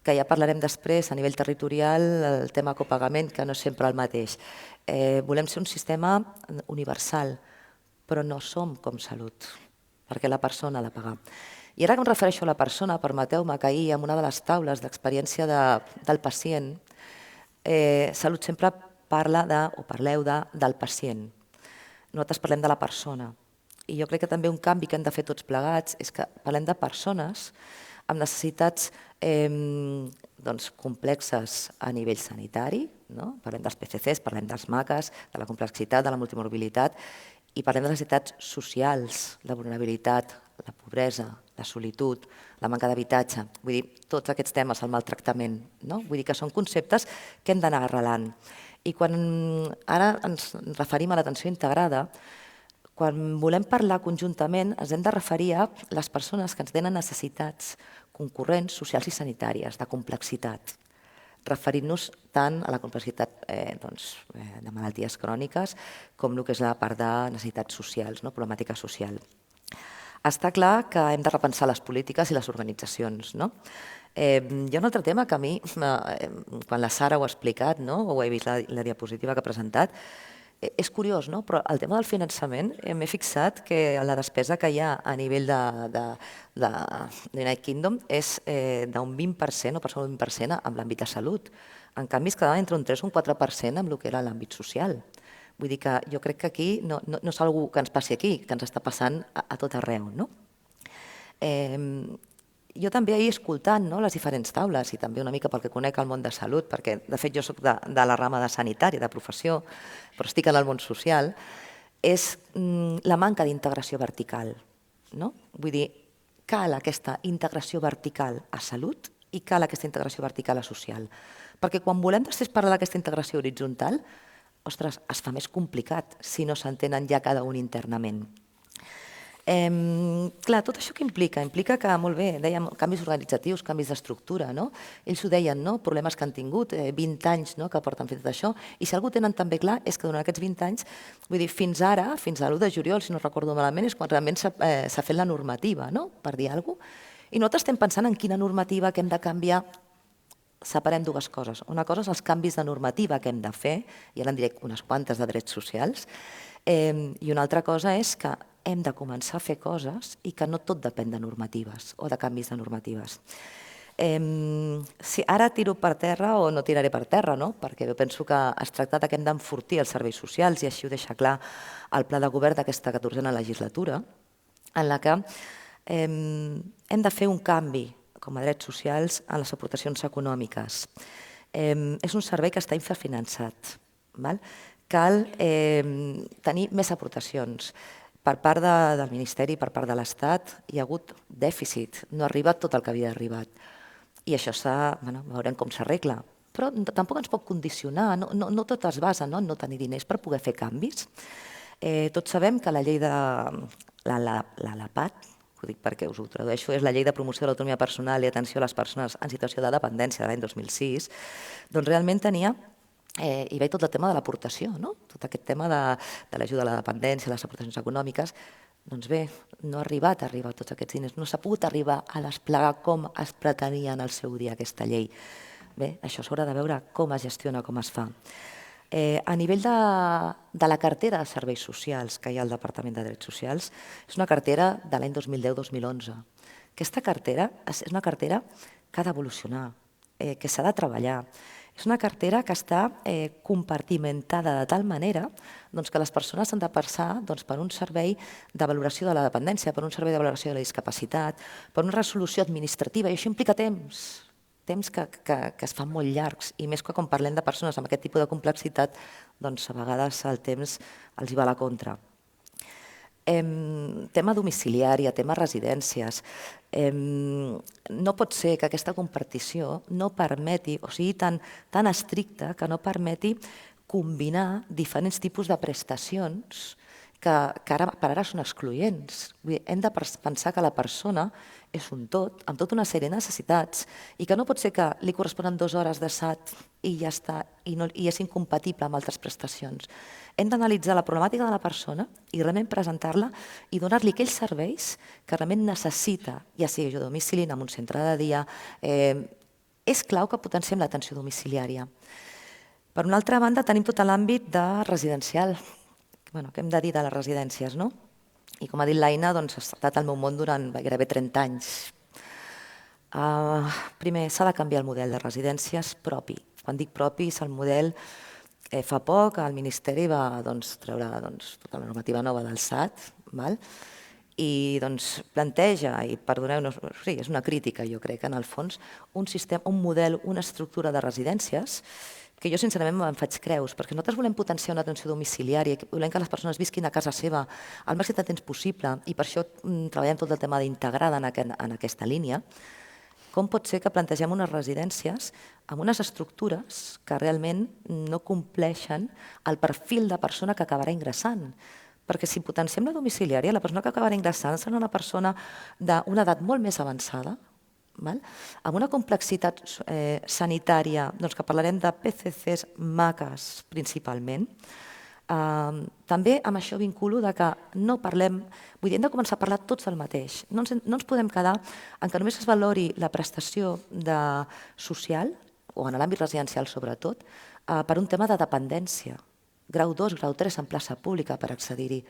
que ja parlarem després a nivell territorial, el tema copagament, que no és sempre el mateix. Volem ser un sistema universal, però no som com salut, perquè la persona ha de pagar. I ara que em refereixo a la persona, permeteu-me que ahir en una de les taules d'experiència del pacient, Salut sempre parleu del pacient. Nosaltres parlem de la persona. I jo crec que també un canvi que hem de fer tots plegats és que parlem de persones amb necessitats complexes a nivell sanitari, parlem dels PCCs, parlem dels MACAs, de la complexitat, de la multimorbilitat, i parlem de necessitats socials, la vulnerabilitat, la pobresa, la solitud, la manca d'habitatge, vull dir, tots aquests temes, el maltractament, vull dir que són conceptes que hem d'anar arrelant. I quan ara ens referim a l'atenció integrada, quan volem parlar conjuntament ens hem de referir a les persones que ens tenen necessitats concurrents, socials i sanitàries, de complexitat, referint-nos tant a la complexitat de malalties cròniques com el que és la part de necessitats socials, problemàtica social. Està clar que hem de repensar les polítiques i les organitzacions. Hi ha un altre tema que a mi, quan la Sara ho ha explicat, o he vist la diapositiva que ha presentat, És curiós, no? Però el tema del finançament, m'he fixat que la despesa que hi ha a nivell de United Kingdom és d'un 20%, o per sobre d'un 20% amb l'àmbit de salut. En canvi, es quedava entre un 3 o un 4% amb el que era l'àmbit social. Vull dir que jo crec que aquí no és una cosa que ens passi aquí, que ens està passant a tot arreu, no? Jo també he escoltant les diferents taules i també una mica pel que conec el món de salut, perquè de fet jo soc de la rama de sanitari, de professió, però estic en el món social, és la manca d'integració vertical. Vull dir, cal aquesta integració vertical a salut i cal aquesta integració vertical a social. Perquè quan volem després parlar d'aquesta integració horitzontal, ostres, es fa més complicat si no s'entenen ja cada un internament. Clar, tot això què implica? Implica que, molt bé, dèiem canvis organitzatius, canvis d'estructura, no? Ells ho deien, no? Problemes que han tingut, 20 anys que porten fet tot això, i si algú tenen també clar és que durant aquests 20 anys, vull dir, fins ara, fins a l'1 de juliol, si no recordo malament, és quan realment s'ha fet la normativa, no? Per dir alguna cosa. I nosaltres estem pensant en quina normativa que hem de canviar. Separem dues coses. Una cosa és els canvis de normativa que hem de fer, i ara en diré unes quantes de drets socials, i una altra cosa és que hem de començar a fer coses i que no tot depèn de normatives o de canvis de normatives. Si ara tiro per terra o no tiraré per terra, perquè jo penso que es tracta que hem d'enfortir els serveis socials i així ho deixa clar el pla de govern d'aquesta 14a legislatura, en la que hem de fer un canvi com a drets socials en les aportacions econòmiques. És un servei que està infrafinançat. Cal tenir més aportacions. Per part del Ministeri, per part de l'Estat, hi ha hagut dèficit, no ha arribat tot el que havia arribat. I això veurem com s'arregla. Però tampoc ens pot condicionar, no tot es basa en no tenir diners per poder fer canvis. Tots sabem que la llei de l'APAT, ho dic perquè us ho tradueixo, és la llei de promoció de l'autonomia personal i atenció a les persones en situació de dependència de l'any 2006, doncs realment tenia hi veia tot el tema de l'aportació, tot aquest tema de l'ajuda a la dependència, les aportacions econòmiques. Doncs bé, no ha arribat a arribar tots aquests diners, no s'ha pogut arribar a desplegar com es pretenia en el seu dia aquesta llei. Bé, això s'haurà de veure com es gestiona, com es fa. A nivell de la cartera de serveis socials que hi ha al Departament de Drets Socials, és una cartera de l'any 2010-2011. Aquesta cartera és una cartera que ha d'evolucionar, que s'ha de treballar. És una cartera que està compartimentada de tal manera que les persones han de passar per un servei de valoració de la dependència, per un servei de valoració de la discapacitat, per una resolució administrativa, i això implica temps que es fan molt llargs, i més que quan parlem de persones amb aquest tipus de complexitat, doncs a vegades el temps els hi va a la contra. Tema domiciliària, tema residències. No pot ser que aquesta compartició no permeti, o sigui tan estricta, que no permeti combinar diferents tipus de prestacions que per ara són excloents. Hem de pensar que la persona és un tot, amb tota una sèrie de necessitats, i que no pot ser que li corresponen 2 hores de SAT i ja està, i és incompatible amb altres prestacions. Hem d'analitzar la problemàtica de la persona i realment presentar-la i donar-li aquells serveis que realment necessita, ja sigui ajuda a domicili, en un centre de dia. És clau que potenciem l'atenció domiciliària. Per una altra banda, tenim tot l'àmbit de residencial. Què hem de dir de les residències, no? I com ha dit l'Aïna, ha estat al meu món durant gairebé 30 anys. Primer, s'ha de canviar el model de residències propi. Quan dic propi, és el model... Fa poc el Ministeri va treure tota la normativa nova del SAT i planteja, i perdoneu-nos, és una crítica, jo crec, en el fons, un model, una estructura de residències que jo sincerament me'n faig creus, perquè nosaltres volem potenciar una atenció domiciliària, volem que les persones visquin a casa seva al màxim de temps possible, i per això treballem tot el tema d'integrada en aquesta línia. Com pot ser que plantegem unes residències amb unes estructures que realment no compleixen el perfil de persona que acabarà ingressant? Perquè si potenciem la domiciliària, la persona que acabarà ingressant serà una persona d'una edat molt més avançada, amb una complexitat sanitària, que parlarem de PCCs, maques principalment. També amb això vinculo que no parlem, vull dir, hem de començar a parlar tots del mateix. No ens podem quedar en que només es valori la prestació social, o en l'àmbit residencial sobretot, per un tema de dependència. grau 2, grau 3 en plaça pública per accedir-hi.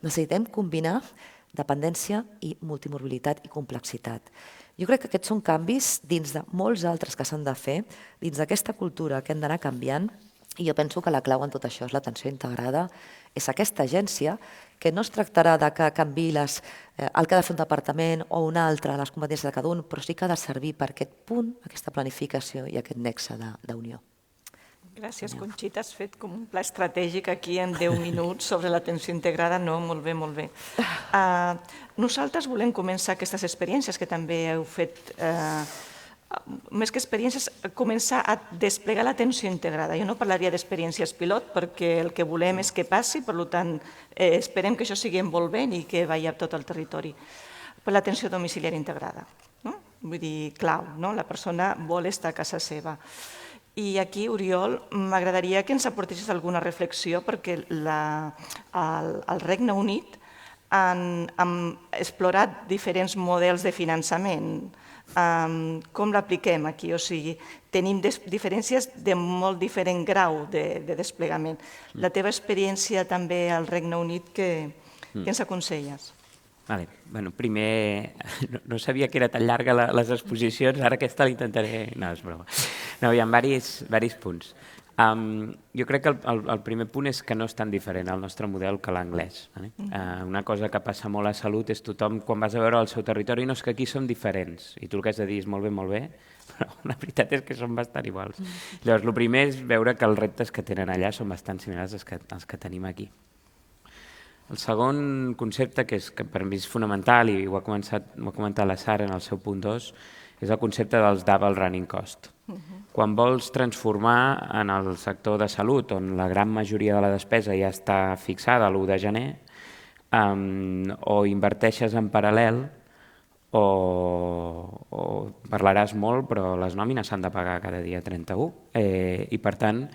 Necessitem combinar dependència i multimorbilitat i complexitat. Jo crec que aquests són canvis dins de molts altres que s'han de fer, dins d'aquesta cultura que hem d'anar canviant, i jo penso que la clau en tot això és l'atenció integrada, és aquesta agència que no es tractarà de que canvi el que ha de fer un departament o un altre, les competències de cada un, però sí que ha de servir per aquest punt, aquesta planificació i aquest nexe d'unió. Gràcies, Conxita. Has fet com un pla estratègic aquí en 10 minuts sobre l'atenció integrada. No, molt bé, molt bé. Nosaltres volem començar aquestes experiències que també heu fet, més que experiències, començar a desplegar l'atenció integrada. Jo no parlaria d'experiències pilot perquè el que volem és que passi, per tant, esperem que això sigui envolvent i que vagi a tot el territori. Per l'atenció domiciliària integrada. Vull dir, clau, la persona vol estar a casa seva. I aquí, Oriol, m'agradaria que ens aportessis alguna reflexió perquè al Regne Unit han explorat diferents models de finançament. Com l'apliquem aquí? O sigui, tenim diferències de molt diferent grau de desplegament. La teva experiència també al Regne Unit, què ens aconselles? Primer, no sabia que era tan llarga les exposicions, ara aquesta l'intentaré... No, és broma. No, hi ha diversos punts. Jo crec que el primer punt és que no és tan diferent el nostre model que l'anglès. Una cosa que passa molt a Salut és tothom, quan vas a veure el seu territori, no és que aquí som diferents, i tu el que has de dir és molt bé, però la veritat és que són bastant iguals. Llavors, el primer és veure que els reptes que tenen allà són bastant similars als que tenim aquí. El segon concepte, que per mi és fonamental, i ho ha comentat la Sara en el seu punt 2, és el concepte dels double running cost. Quan vols transformar en el sector de salut, on la gran majoria de la despesa ja està fixada l'1 de gener, o inverteixes en paral·lel, o parlaràs molt, però les nòmines s'han de pagar cada dia 31. I, per tant,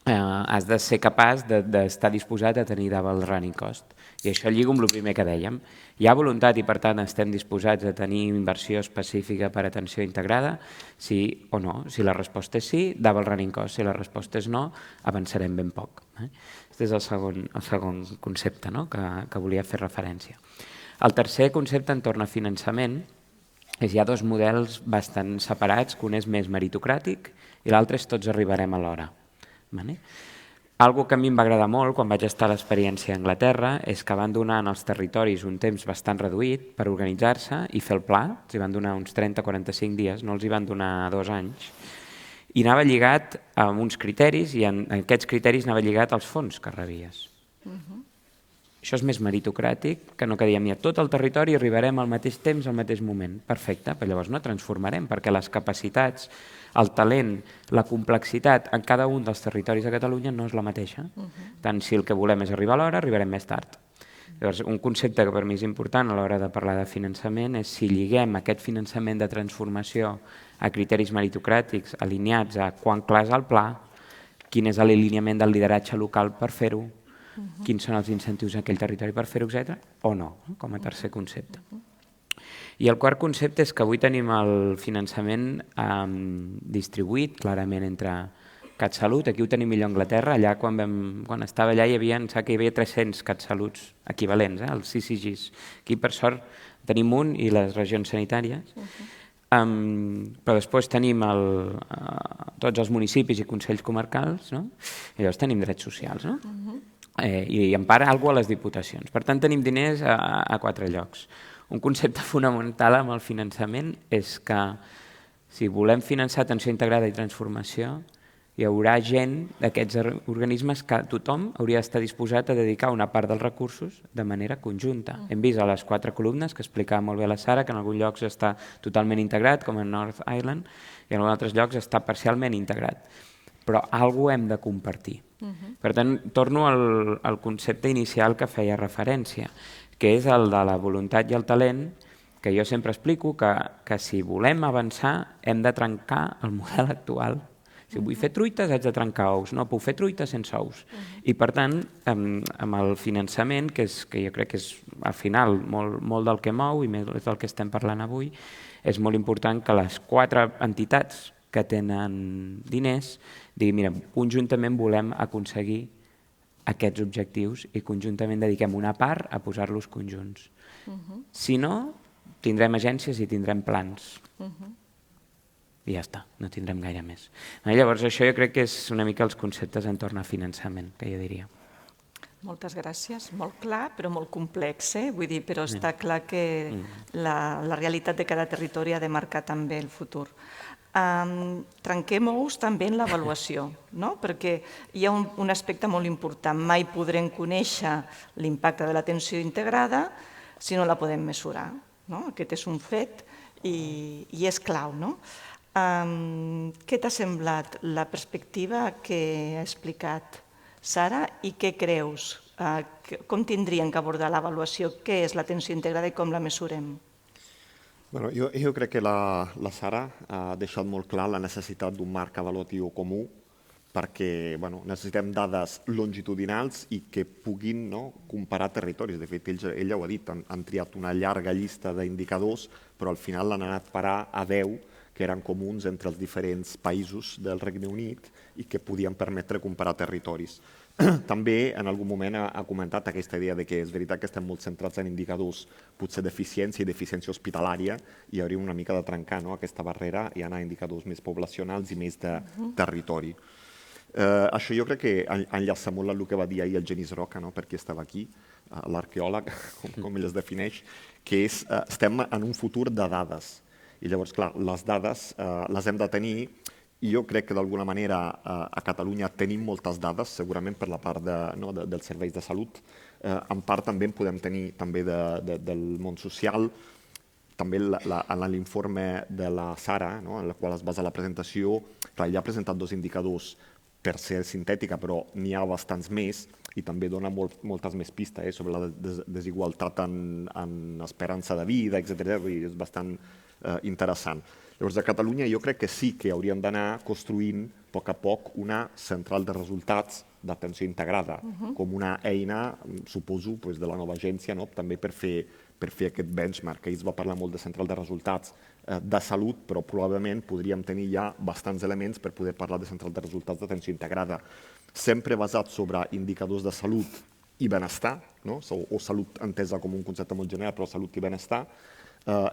has de ser capaç d'estar disposat a tenir double running cost. I això lliga amb el primer que dèiem. Hi ha voluntat i, per tant, estem disposats a tenir inversió específica per atenció integrada, sí o no. Si la resposta és sí, double running cost. Si la resposta és no, avançarem ben poc. Aquest és el segon concepte que volia fer referència. El tercer concepte entorn a finançament és hi ha dos models bastant separats, que un és més meritocràtic i l'altre és tots arribarem a l'hora. Algo que a mi em va agradar molt quan vaig estar a l'experiència a Anglaterra és que van donar als territoris un temps bastant reduït per organitzar-se i fer el pla. Els van donar uns 30-45 dies, no els van donar 2 anys. I anava lligat a uns criteris i en aquests criteris anava lligat als fons que rebies. Això és més meritocràtic que no que diem tot el territori arribarem al mateix temps, al mateix moment. Perfecte, però llavors no transformarem perquè les capacitats, el talent, la complexitat en cada un dels territoris de Catalunya no és la mateixa. Tant si el que volem és arribar a l'hora, arribarem més tard. Llavors, un concepte que per mi és important a l'hora de parlar de finançament és si lliguem aquest finançament de transformació a criteris meritocràtics alineats a quan clar és el pla, quin és l'alineament del lideratge local per fer-ho, quins són els incentius en aquell territori per fer-ho, etc. o no, com a tercer concepte. I el quart concepte és que avui tenim el finançament distribuït clarament entre CatSalut, aquí ho tenim millor a Anglaterra, allà quan estava allà hi havia 300 CatSaluts equivalents, els CCGs. Aquí per sort tenim un i les regions sanitàries, però després tenim tots els municipis i consells comarcals, i llavors tenim drets socials, i en part alguna a les diputacions. Per tant, tenim diners a 4 llocs. Un concepte fonamental amb el finançament és que si volem finançar atenció integrada i transformació, hi haurà gent d'aquests organismes que tothom hauria d'estar disposat a dedicar una part dels recursos de manera conjunta. Hem vist a les 4 columnes, que explicava molt bé la Sara, que en alguns llocs està totalment integrat, com a North Island, i en altres llocs està parcialment integrat. Però alguna cosa hem de compartir. Per tant, torno al concepte inicial que feia referència, que és el de la voluntat i el talent, que jo sempre explico que si volem avançar hem de trencar el model actual. Si vull fer truites haig de trencar ous, no puc fer truites sense ous. I per tant, amb el finançament, que jo crec que és al final molt del que mou i més del que estem parlant avui, és molt important que les 4 entitats que tenen diners diguin, mira, conjuntament volem aconseguir aquests objectius i conjuntament dediquem una part a posar-los conjunts. Si no, tindrem agències i tindrem plans. I ja està, no tindrem gaire més. Llavors, això jo crec que és una mica els conceptes entorn a finançament, que jo diria. Moltes gràcies. Molt clar, però molt complex, vull dir, però està clar que la realitat de cada territori ha de marcar també el futur. Trenquem-nos també en l'avaluació, perquè hi ha un aspecte molt important. Mai podrem conèixer l'impacte de l'atenció integrada si no la podem mesurar. Aquest és un fet i és clau. Què t'ha semblat la perspectiva que ha explicat Sara i què creus? Com tindríem que abordar l'avaluació? Què és l'atenció integrada i com la mesurem? Jo crec que la Sara ha deixat molt clar la necessitat d'un marc avaluatiu comú perquè necessitem dades longitudinals i que puguin comparar territoris. De fet, ella ho ha dit, han triat una llarga llista d'indicadors, però al final l'han anat a parar a 10 que eren comuns entre els diferents països del Regne Unit i que podien permetre comparar territoris. També en algun moment ha comentat aquesta idea de que és veritat que estem molt centrats en indicadors potser d'eficiència i d'eficiència hospitalària i hauríem una mica de trencar aquesta barrera i anar a indicadors més poblacionals i més de territori. Això jo crec que enllaça molt el que va dir ahir el Genís Roca, per qui estava aquí, l'arqueòleg, com ell es defineix, que és estem en un futur de dades. I llavors, clar, les dades les hem de tenir i jo crec que d'alguna manera a Catalunya tenim moltes dades, segurament per la part dels serveis de salut. En part també en podem tenir també del món social, també en l'informe de la Sara, en la qual es basa la presentació, clar, ella ha presentat 2 indicadors per ser sintètica, però n'hi ha bastants més i també dona moltes més pistes sobre la desigualtat en esperança de vida, etc. És bastant interessant. Llavors, a Catalunya jo crec que sí que hauríem d'anar construint a poc una central de resultats d'atenció integrada, com una eina, suposo, de la nova agència, també per fer aquest benchmark. Ahir es va parlar molt de central de resultats de salut, però probablement podríem tenir ja bastants elements per poder parlar de central de resultats d'atenció integrada, sempre basat sobre indicadors de salut i benestar, o salut entesa com un concepte molt general, però salut i benestar,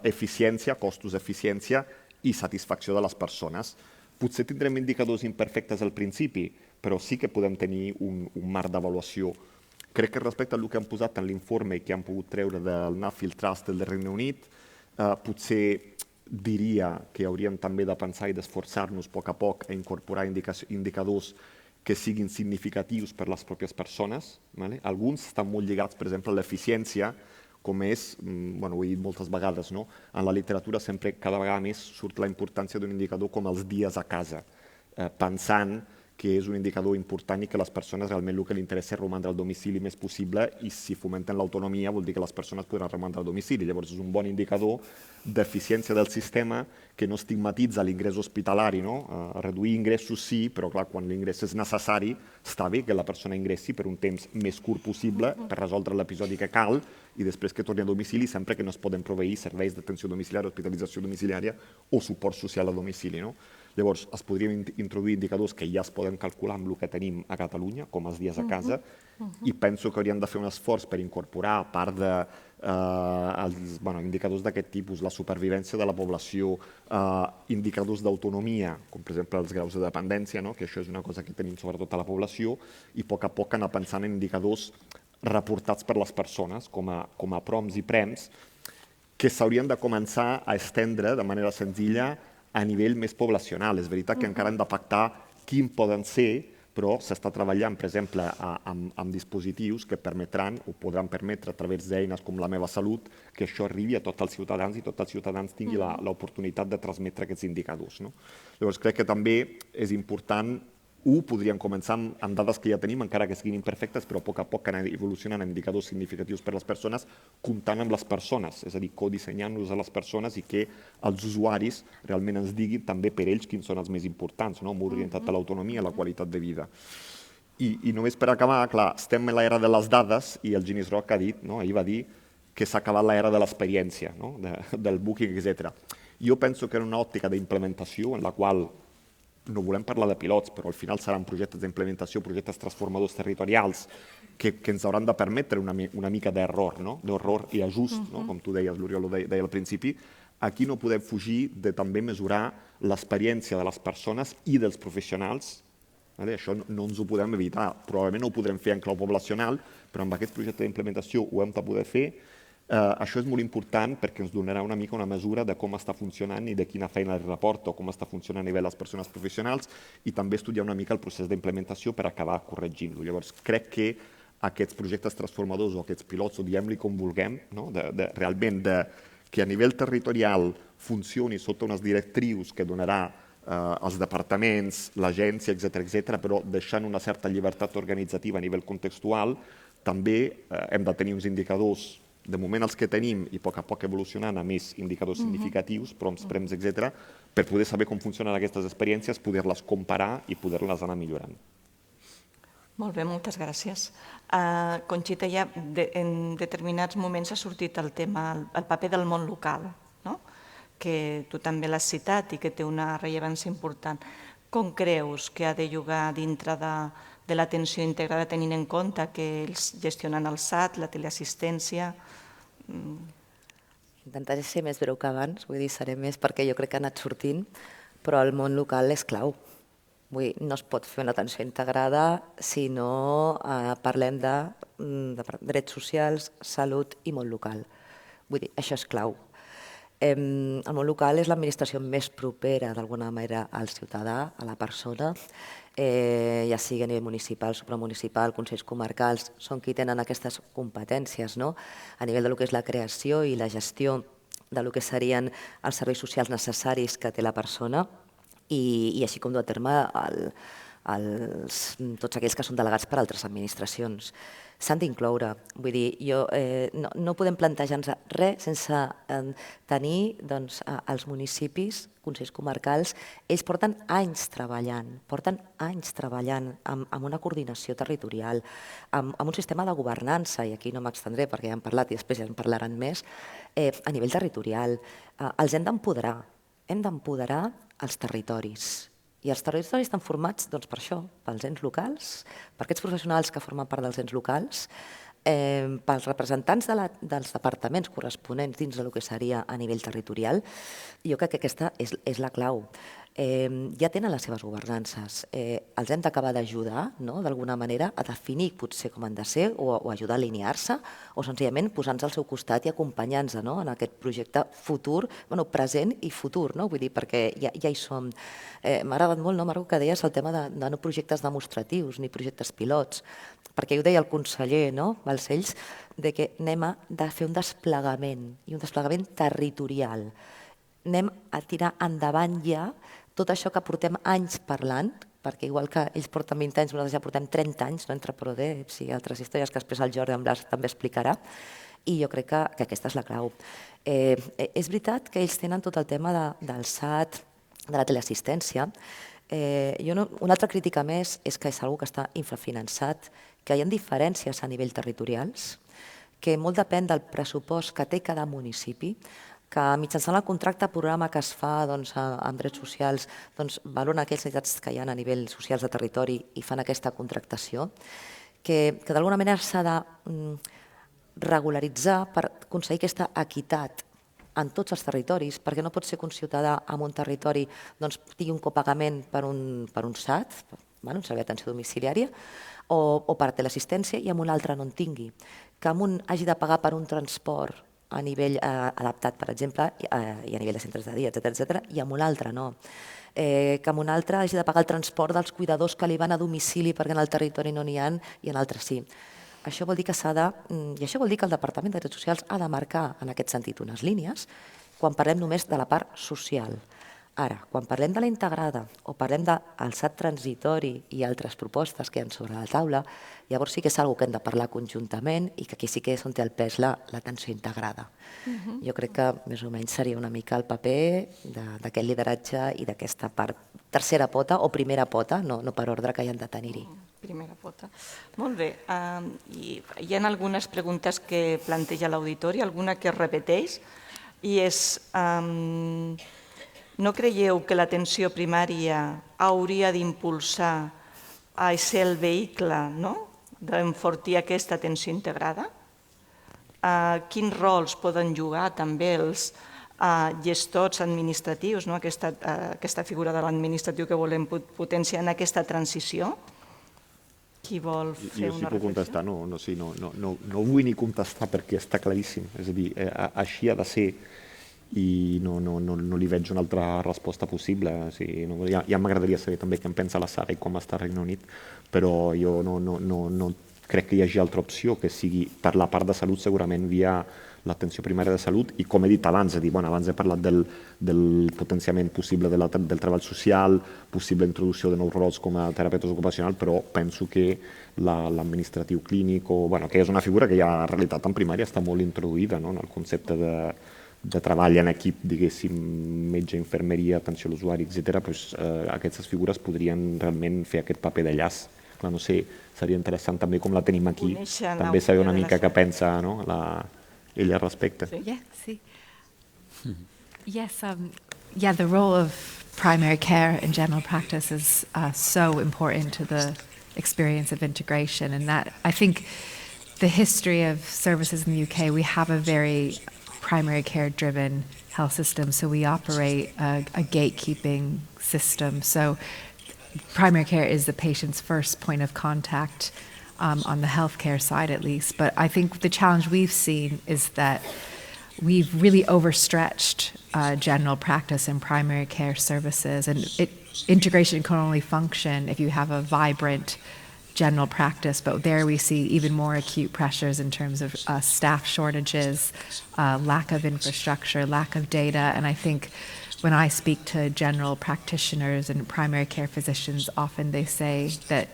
eficiència, costos d'eficiència i satisfacció de les persones. Potser tindrem indicadors imperfectes al principi, però sí que podem tenir un marc d'avaluació. Crec que respecte al que han posat en l'informe que han pogut treure del Nuffield Trust del Regne Unit, potser diria que hauríem també de pensar i d'esforçar-nos a poc a incorporar indicadors que siguin significatius per les pròpies persones. Alguns estan molt lligats, per exemple, a l'eficiència, com és, ho he dit moltes vegades, en la literatura sempre cada vegada més surt la importància d'un indicador com els dies a casa, pensant que és un indicador important i que les persones realment el que li interessa és romandre al domicili més possible i si fomenten l'autonomia vol dir que les persones podran romandre al domicili. Llavors és un bon indicador d'eficiència del sistema que no estigmatitza l'ingrés hospitalari. Reduir ingressos sí, però clar, quan l'ingrés és necessari està bé que la persona ingressi per un temps més curt possible per resoldre l'episodi que cal i després que torni a domicili sempre que no es poden proveir serveis d'atenció domiciliària, hospitalització domiciliària o suport social a domicili. Llavors, es podrien introduir indicadors que ja es poden calcular amb el que tenim a Catalunya, com els dies a casa, i penso que hauríem de fer un esforç per incorporar, a part de indicadors d'aquest tipus, la supervivència de la població, indicadors d'autonomia, com per exemple els graus de dependència, que això és una cosa que tenim sobretot a la població, i a poc anar pensant en indicadors reportats per les persones, com a proms i prems, que s'haurien de començar a estendre de manera senzilla a nivell més poblacional. És veritat que encara hem de pactar quin poden ser, però s'està treballant, per exemple, amb dispositius que permetran o podran permetre a través d'eines com La meva salut que això arribi a tots els ciutadans i tots els ciutadans tinguin l'oportunitat de transmetre aquests indicadors. Llavors crec que també és important podríem començar amb dades que ja tenim, encara que siguin imperfectes, però a poc anar evolucionant en indicadors significatius per a les persones, comptant amb les persones, és a dir, codissenyant-nos a les persones i que els usuaris realment ens diguin també per ells quins són els més importants, molt orientat a l'autonomia i a la qualitat de vida. I només per acabar, clar, estem en l'era de les dades i el Genís Roca ha dit, ahir va dir que s'ha acabat l'era de l'experiència, del booking, etc. Jo penso que en una òptica d'implementació en la qual no volem parlar de pilots, però al final seran projectes d'implementació, projectes transformadors territorials que ens hauran de permetre una mica d'error, no? D'error i ajust, no? Com tu deies, l'Oriol ho deia al principi. Aquí no podem fugir de també mesurar l'experiència de les persones i dels professionals. Això no ens ho podem evitar. Probablement no ho podrem fer en clau poblacional, però amb aquest projecte d'implementació ho hem de poder fer. Això és molt important perquè ens donarà una mica una mesura de com està funcionant i de quina feina es reporta o com està funcionant a nivell de les persones professionals i també estudiar una mica el procés d'implementació per acabar corregint-lo. Llavors, crec que aquests projectes transformadors o aquests pilots, o diguem-li com vulguem, realment que a nivell territorial funcioni sota unes directrius que donarà els departaments, l'agència, etc., però deixant una certa llibertat organitzativa a nivell contextual, també hem de tenir uns indicadors, de moment els que tenim, i a poc evolucionant a més indicadors significatius, proms, prems, etc., per poder saber com funcionen aquestes experiències, poder-les comparar i poder-les anar millorant. Molt bé, moltes gràcies. Conxita, ja en determinats moments ha sortit el tema, el paper del món local, que tu també l'has citat i que té una rellevància important. Com creus que ha de jugar dintre de l'atenció integrada tenint en compte que ells gestionen el SAT, la teleassistència? Intentaré ser més breu que abans, vull dir, seré més perquè jo crec que ha anat sortint, però el món local és clau. Vull dir, no es pot fer una atenció integrada si no parlem de drets socials, salut i món local. Vull dir, això és clau. El món local és l'administració més propera, d'alguna manera, al ciutadà, a la persona, ja sigui a nivell municipal, supramunicipal, consells comarcals, són qui tenen aquestes competències, a nivell del que és la creació i la gestió del que serien els serveis socials necessaris que té la persona i així com dur a terme tots aquells que són delegats per altres administracions. S'han d'incloure. Vull dir, no podem plantejar-nos res sense tenir els municipis, consells comarcals, ells porten anys treballant amb una coordinació territorial, amb un sistema de governança, i aquí no m'extendré perquè ja hem parlat i després ja en parlaran més, a nivell territorial. Els hem d'empoderar els territoris. I els territoris estan formats per això, pels ens locals, per aquests professionals que formen part dels ens locals, pels representants dels departaments corresponents dins del que seria a nivell territorial. Jo crec que aquesta és la clau. Ja tenen les seves governances. Els hem d'acabar d'ajudar, d'alguna manera, a definir potser com han de ser o ajudar a alinear-se o senzillament posar-nos al seu costat i acompanyar-nos en aquest projecte futur, present i futur, vull dir, perquè ja hi som. M'ha agradat molt, Marco, que deies el tema de no projectes demostratius ni projectes pilots, perquè ho deia el conseller Balcells, que anem a fer un desplegament i un desplegament territorial. Anem a tirar endavant ja tot això que portem anys parlant, perquè igual que ells porten 20 anys, nosaltres ja portem 30 anys, entre PRODEPS i altres històries que després el Jordi en Blas també explicarà, i jo crec que aquesta és la clau. És veritat que ells tenen tot el tema del SAT, de la teleassistència. Una altra crítica més és que és una que està infrafinançat, que hi ha diferències a nivell territorials, que molt depèn del pressupost que té cada municipi, que mitjançant el contracte programa que es fa amb drets socials valoren aquelles necessitats que hi ha a nivell socials de territori i fan aquesta contractació, que d'alguna manera s'ha de regularitzar per aconseguir aquesta equitat en tots els territoris, perquè no pot ser que un ciutadà en un territori tingui un copagament per un SAT, un servei d'atenció domiciliària, o per teleassistència i en un altre no en tingui. Que en un hagi de pagar per un transport a nivell adaptat, per exemple, i a nivell de centres de dia, etc., i en un altre no. Que en un altre hagi de pagar el transport dels cuidadors que li van a domicili perquè en el territori no n'hi ha i en altres sí. Això vol dir que això vol dir que el Departament de Drets Socials ha de marcar en aquest sentit unes línies quan parlem només de la part social. Ara, quan parlem de la integrada o parlem del SAT transitori i altres propostes que hi ha sobre la taula, llavors sí que és una que hem de parlar conjuntament i que aquí sí que és on té el pes l'atenció integrada. Jo crec que més o menys seria una mica el paper d'aquest lideratge i d'aquesta part tercera pota o primera pota, no per ordre que hi han de tenir-hi. Primera pota. Molt bé. Hi ha algunes preguntes que planteja l'auditori, alguna que es repeteix, i és no creieu que l'atenció primària hauria d'impulsar a ser el vehicle, no?, d'enfortir aquesta atenció integrada? Quins rols poden jugar també els gestors administratius, aquesta figura de l'administratiu que volem potenciar en aquesta transició? Qui vol fer Jo sí una puc reflexió? contestar, no vull ni contestar perquè està claríssim, és a dir, així ha de ser i no li veig una altra resposta possible. O sigui, ja m'agradaria saber també què en pensa la Sara i com està el Regne Unit, però jo no crec que hi hagi altra opció que sigui per la part de salut segurament via l'atenció primària de salut i com he dit abans, abans he parlat del potenciament possible del treball social, possible introducció de nous rols com a terapeutes ocupacionals, però penso que l'administratiu clínic, que és una figura que ja en realitat en primària està molt introduïda en el concepte de treball en equip, diguéssim, metge, infermeria, atenció a l'usuari, etc. Aquestes figures podrien realment fer aquest paper de llaç. No sé, seria interessant també com la tenim aquí, també saber una mica què pensa ella al respecte. Yeah, see. Yes, the role of primary care in general practice is so important to the experience of integration, and that I think the history of services in the UK, we have a very primary care driven health system, so we operate a gatekeeping system. So primary care is the patient's first point of contact on the healthcare side at least. But I think the challenge we've seen is that we've really overstretched general practice and primary care services, and integration can only function if you have a vibrant general practice, but there we see even more acute pressures in terms of staff shortages, lack of infrastructure, lack of data, and I think when I speak to general practitioners and primary care physicians, often they say that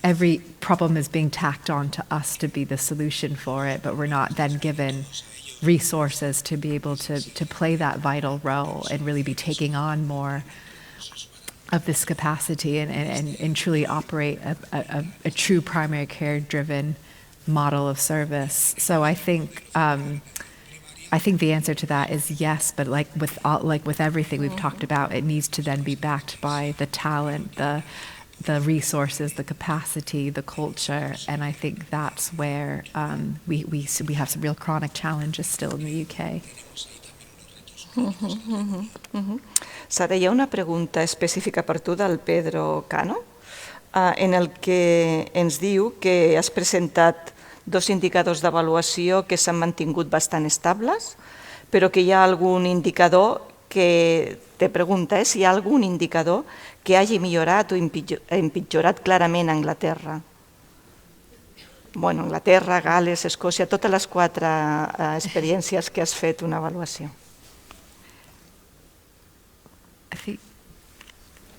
every problem is being tacked on to us to be the solution for it, but we're not then given resources to be able to play that vital role and really be taking on more of this capacity and truly operate a true primary care driven model of service. So I think the answer to that is yes, but like with everything we've talked about, it needs to then be backed by the talent, the resources, the capacity, the culture, and I think that's where we have some real chronic challenges still in the UK. Sara, hi ha una pregunta específica per tu del Pedro Cano, en el que ens diu que has presentat 2 indicadors d'avaluació que s'han mantingut bastant estables, però que hi ha algun indicador que te pregunta si hi ha algun indicador que hagi millorat o empitjorat clarament a Anglaterra. Bueno, Anglaterra, Gales, Escòcia, totes les 4 experiències que has fet una avaluació.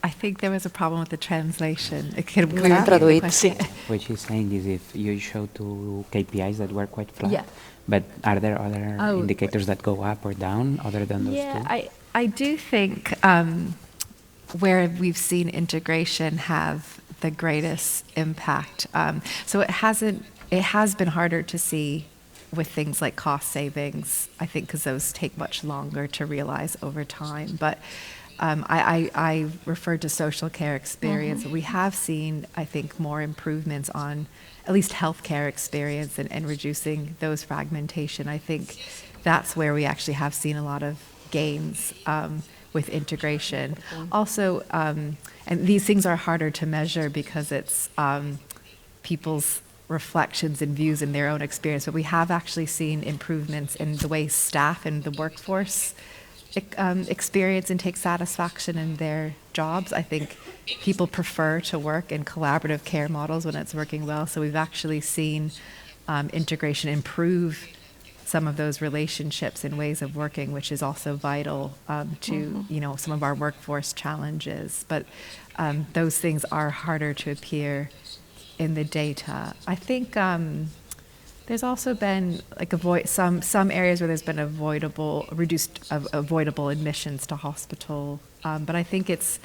I think there was a problem with the translation. Sí. What she's saying is if you show 2 KPIs that were quite flat, but are there other indicators that go up or down other than those 2? I do think where we've seen integration have the greatest impact. So it has been harder to see with things like cost savings, I think, because those take much longer to realize over time. But I referred to social care experience. We have seen, I think, more improvements on at least healthcare experience and reducing those fragmentation. I think that's where we actually have seen a lot of gains with integration. Also, and these things are harder to measure because it's people's reflections and views in their own experience, but we have actually seen improvements in the way staff and the workforce experience and take satisfaction in their jobs. I think people prefer to work in collaborative care models when it's working well, so we've actually seen integration improve some of those relationships and ways of working, which is also vital to some of our workforce challenges. But those things are harder to appear in the data. I think there's also been like some areas where there's been reduced avoidable admissions to hospital, but I think it's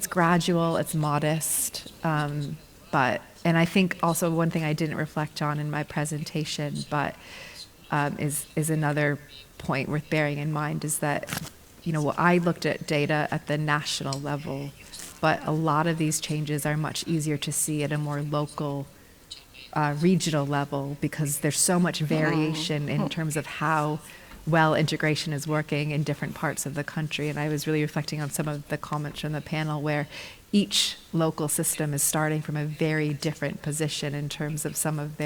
gradual, it's modest, and I think also one thing I didn't reflect on in my presentation, but is another point worth bearing in mind, is that I looked at data at the national level, but a lot of these changes are much easier to see at a more local, regional level, because there's so much variation in terms of how well integration is working in different parts of the country. And I was really reflecting on some of the comments from the panel where each local system is starting from a very different position in terms of some of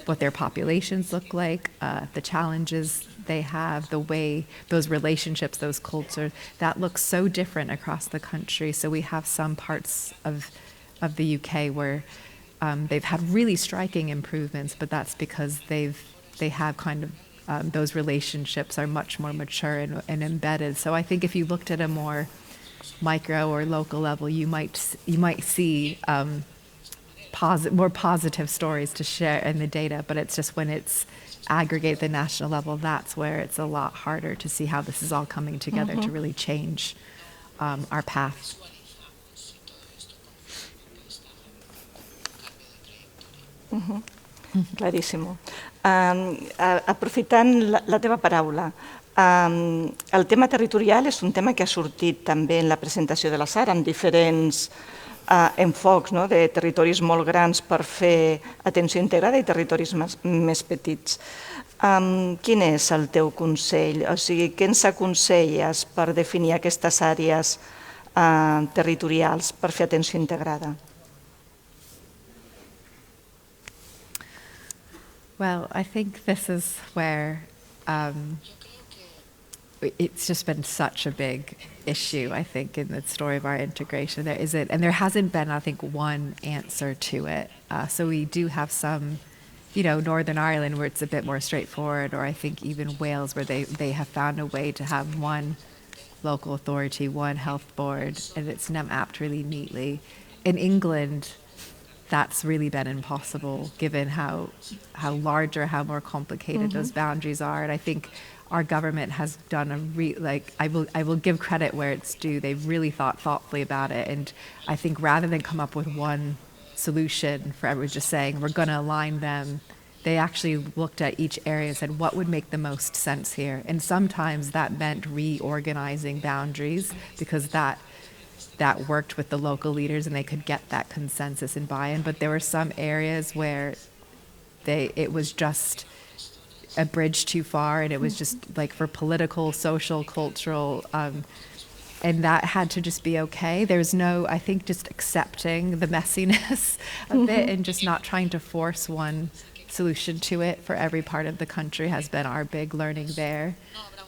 what their populations look like, the challenges they have, the way those relationships, those cultures, that looks so different across the country. So we have some parts of the UK where they've had really striking improvements, but that's because they have kind of those relationships are much more mature and embedded. So I think if you looked at a more micro or local level, you might see more positive stories to share in the data, but it's just when it's aggregate at the national level, that's where it's a lot harder to see how this is all coming together to really change our path. Claríssimo. Aprofitant la teva paraula, el tema territorial és un tema que ha sortit també en la presentació de la Sara, amb diferents enfocs de territoris molt grans per fer atenció integrada i territoris més petits. Quin és el teu consell? O sigui, què ens aconselles per definir aquestes àrees territorials per fer atenció integrada? Well, I think this is where it's just been such a big issue, I think, in the story of our integration. There hasn't been, I think, one answer to it. So we do have some, Northern Ireland where it's a bit more straightforward, or I think even Wales where they have found a way to have one local authority, one health board, and it's mapped really neatly. In England, that's really been impossible given how large or how more complicated those boundaries are. And I think our government has done I will give credit where it's due. They've really thought thoughtfully about it. And I think rather than come up with one solution for everyone just saying, we're going to align them, they actually looked at each area and said, what would make the most sense here? And sometimes that meant reorganizing boundaries because that worked with the local leaders and they could get that consensus and buy-in. But there were some areas where it was just a bridge too far, and it was just like for political, social, cultural, and that had to just be okay. There's I think just accepting the messiness of it and just not trying to force one solution to it for every part of the country has been our big learning there.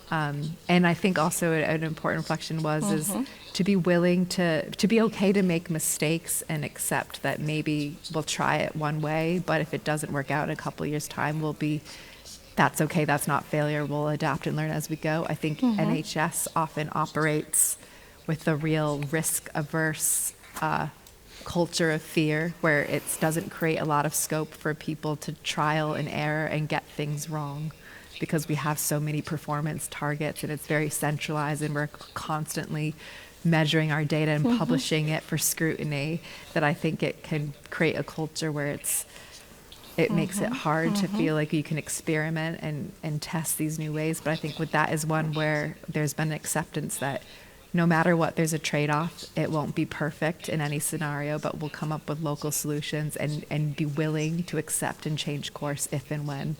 And I think also an important reflection is to be willing to be okay to make mistakes and accept that maybe we'll try it one way, but if it doesn't work out in a couple of years' time, that's okay, that's not failure, we'll adapt and learn as we go. I think NHS often operates with a real risk-averse culture of fear where it doesn't create a lot of scope for people to trial and error and get things wrong, because we have so many performance targets and it's very centralized and we're constantly measuring our data and publishing it for scrutiny, that I think it can create a culture where it makes it hard to feel like you can experiment and test these new ways. But I think with that is one where there's been acceptance that no matter what, there's a trade-off. It won't be perfect in any scenario, but we'll come up with local solutions and be willing to accept and change course if and when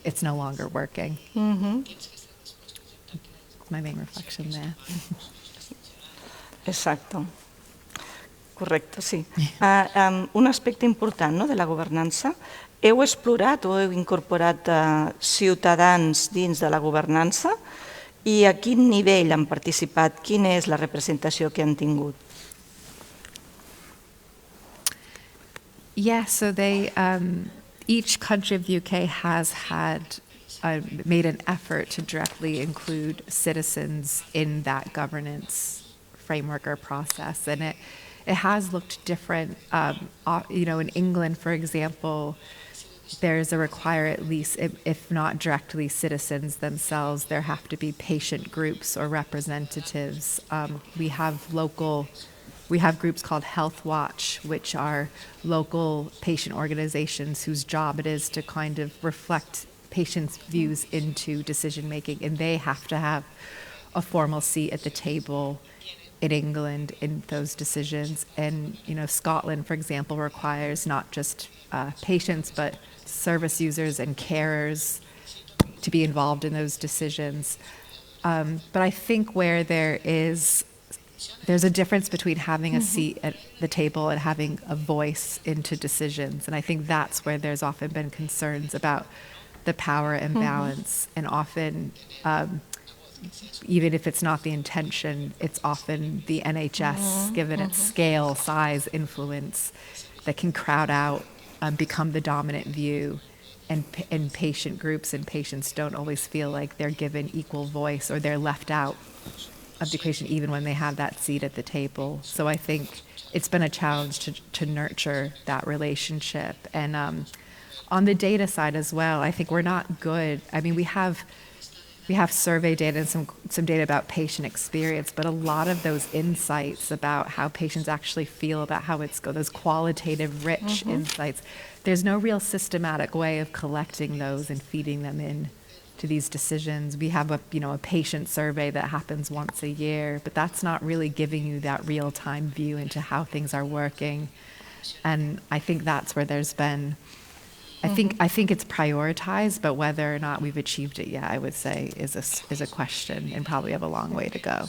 it's no longer working. My main reflection there. Exacto. Correcte, sí. Un aspecte important de la governança. Heu explorat o heu incorporat ciutadans dins de la governança i a quin nivell han participat? Quina és la representació que han tingut? Yeah, so each country of the UK has made an effort to directly include citizens in that governance framework or process, and it has looked different. In England, for example, there's a require at least, if not directly citizens themselves, there have to be patient groups or representatives. We have groups called Health Watch, which are local patient organizations whose job it is to kind of reflect patients' views into decision making, and they have to have a formal seat at the table in England in those decisions. And, Scotland, for example, requires not just patients, but service users and carers to be involved in those decisions. But I think where there's a difference between having a seat at the table and having a voice into decisions. And I think that's where there's often been concerns about the power imbalance. And often, even if it's not the intention, it's often the NHS, given its scale, size, influence, that can crowd out, become the dominant view. And patient groups and patients don't always feel like they're given equal voice, or they're left out of the equation even when they have that seat at the table. So I think it's been a challenge to nurture that relationship. And on the data side as well, I think we're not good. I mean, we have survey data and some data about patient experience, but a lot of those insights about how patients actually feel about how it's go, those qualitative, rich insights, there's no real systematic way of collecting those and feeding them in to these decisions. We have a patient survey that happens once a year, but that's not really giving you that real-time view into how things are working. And I think that's where there's been, I think it's prioritized, but whether or not we've achieved it yet, I would say, is a question, and probably have a long way to go.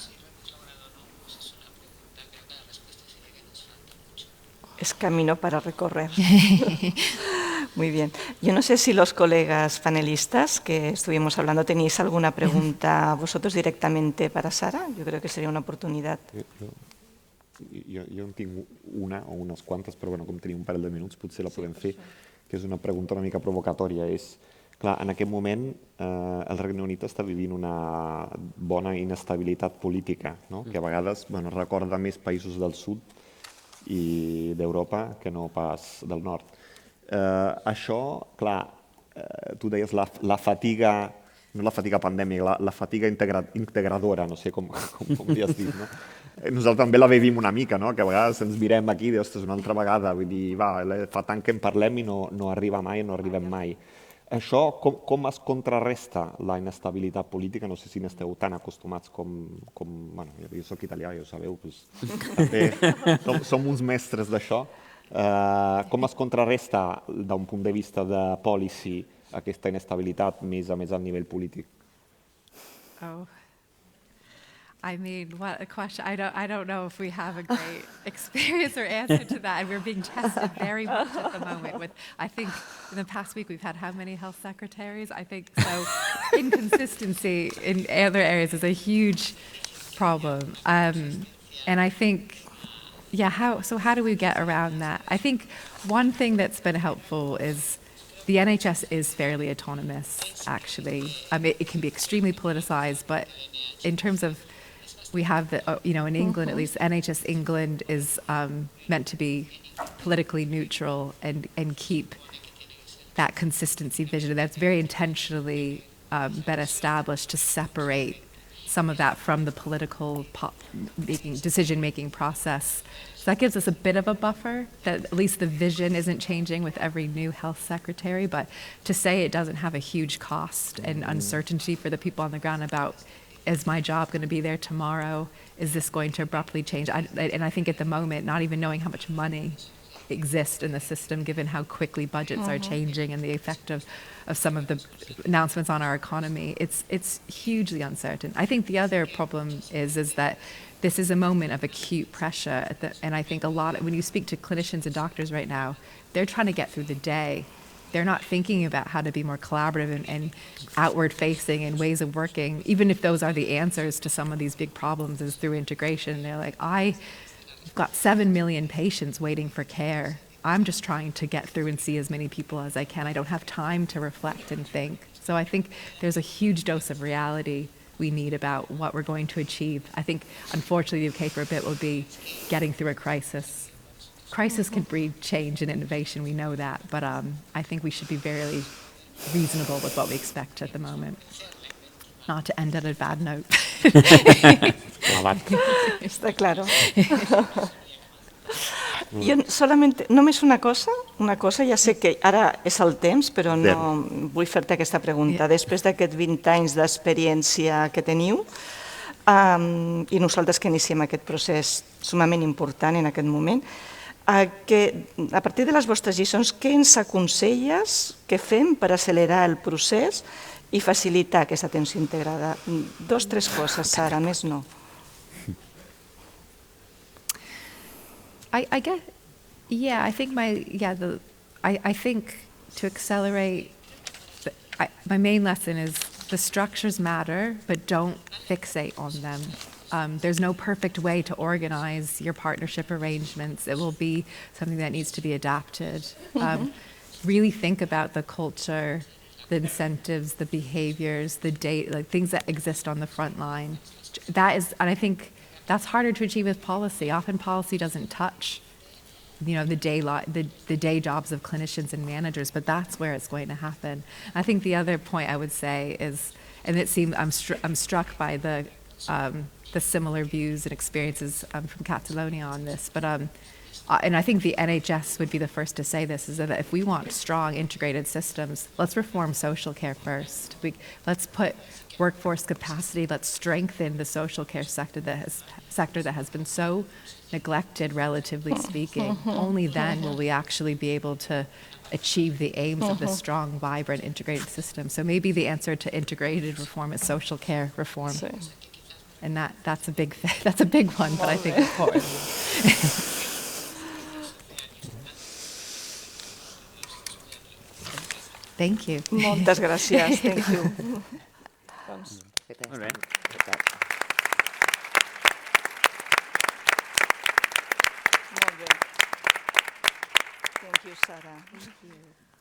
Es camino para recorrer. Muy bien. Yo no sé si los colegas panelistas que estuvimos hablando tenéis alguna pregunta vosotros directamente para Sara. Yo creo que sería una oportunidad. Jo en tinc una o unes quantes, però com tenim un parell de minuts potser la podem fer, que és una pregunta una mica provocatòria. Clar, en aquest moment el Regne Unit està vivint una bona inestabilitat política, que a vegades recorda més països del sud i d'Europa que no pas del nord. Això, clar, tu deies la fatiga, no la fatiga pandèmica, la fatiga integradora, no sé com li has dit, no? Nosaltres també la vivim una mica, que a vegades ens mirem aquí i dius, ostres, una altra vegada, vull dir, fa tant que en parlem i no arriba mai, no arribem mai. Això, com es contrarresta la inestabilitat política? No sé si n'esteu tan acostumats com... Jo soc italià, ja ho sabeu, també som uns mestres d'això. Com es contrarresta, d'un punt de vista de policy, aquesta inestabilitat més a nivell polític? I mean, what a question. I don't know if we have a great experience or answer to that. And we're being tested very much at the moment. I think in the past week we've had how many health secretaries? I think so. Inconsistency in other areas is a huge problem. And I think, how do we get around that? I think one thing that's been helpful is the NHS is fairly autonomous, actually. It can be extremely politicized, but in terms of we have in England at least, NHS England is meant to be politically neutral and keep that consistency vision. That's very intentionally been established to separate some of that from the political decision-making process. So that gives us a bit of a buffer, that at least the vision isn't changing with every new health secretary, but to say it doesn't have a huge cost and uncertainty for the people on the ground about, is my job going to be there tomorrow? Is this going to abruptly change? And I think at the moment, not even knowing how much money exists in the system, given how quickly budgets are changing and the effect of some of the announcements on our economy, it's hugely uncertain. I think the other problem is that this is a moment of acute pressure. And I think when you speak to clinicians and doctors right now, they're trying to get through the day. They're not thinking about how to be more collaborative and outward-facing and ways of working, even if those are the answers to some of these big problems is through integration. They're like, I've got 7 million patients waiting for care. I'm just trying to get through and see as many people as I can. I don't have time to reflect and think. So I think there's a huge dose of reality we need about what we're going to achieve. I think, unfortunately, the UK for a bit will be getting through a crisis. Crisis can breed change and innovation, we know that, but I think we should be very reasonable with what we expect at the moment. Not to end on a bad note. Está claro. Jo solament, només una cosa, ja sé que ara és el temps, però no vull fer-te aquesta pregunta. Després d'aquests 20 anys d'experiència que teniu, i nosaltres que iniciem aquest procés sumament important en aquest moment, que a partir de les vostres lliçons, què ens aconselles que fem per accelerar el procés i facilitar aquesta atenció integrada? 2 o 3 coses, Sara, més no. I guess, yeah, I think I think to accelerate, my main lesson is the structures matter, but don't fixate on them. There's no perfect way to organize your partnership arrangements. It will be something that needs to be adapted. Really think about the culture, the incentives, the behaviors, the things that exist on the front line. And I think that's harder to achieve with policy. Often policy doesn't touch, the day jobs of clinicians and managers, but that's where it's going to happen. I think the other point I would say is, and it seems I'm struck by the similar views and experiences from Catalonia on this, but and I think the NHS would be the first to say this, is that if we want strong integrated systems, let's reform social care first. Let's put workforce capacity, let's strengthen the social care sector that has been so neglected, relatively speaking. Only then will we actually be able to achieve the aims of this strong, vibrant, integrated system. So maybe the answer to integrated reform is social care reform. And that's a big one, but I think important. Thank you. Moltes gràcies. Thank you. Molt bé. Molt bé. Thank you, Sara. Thank you.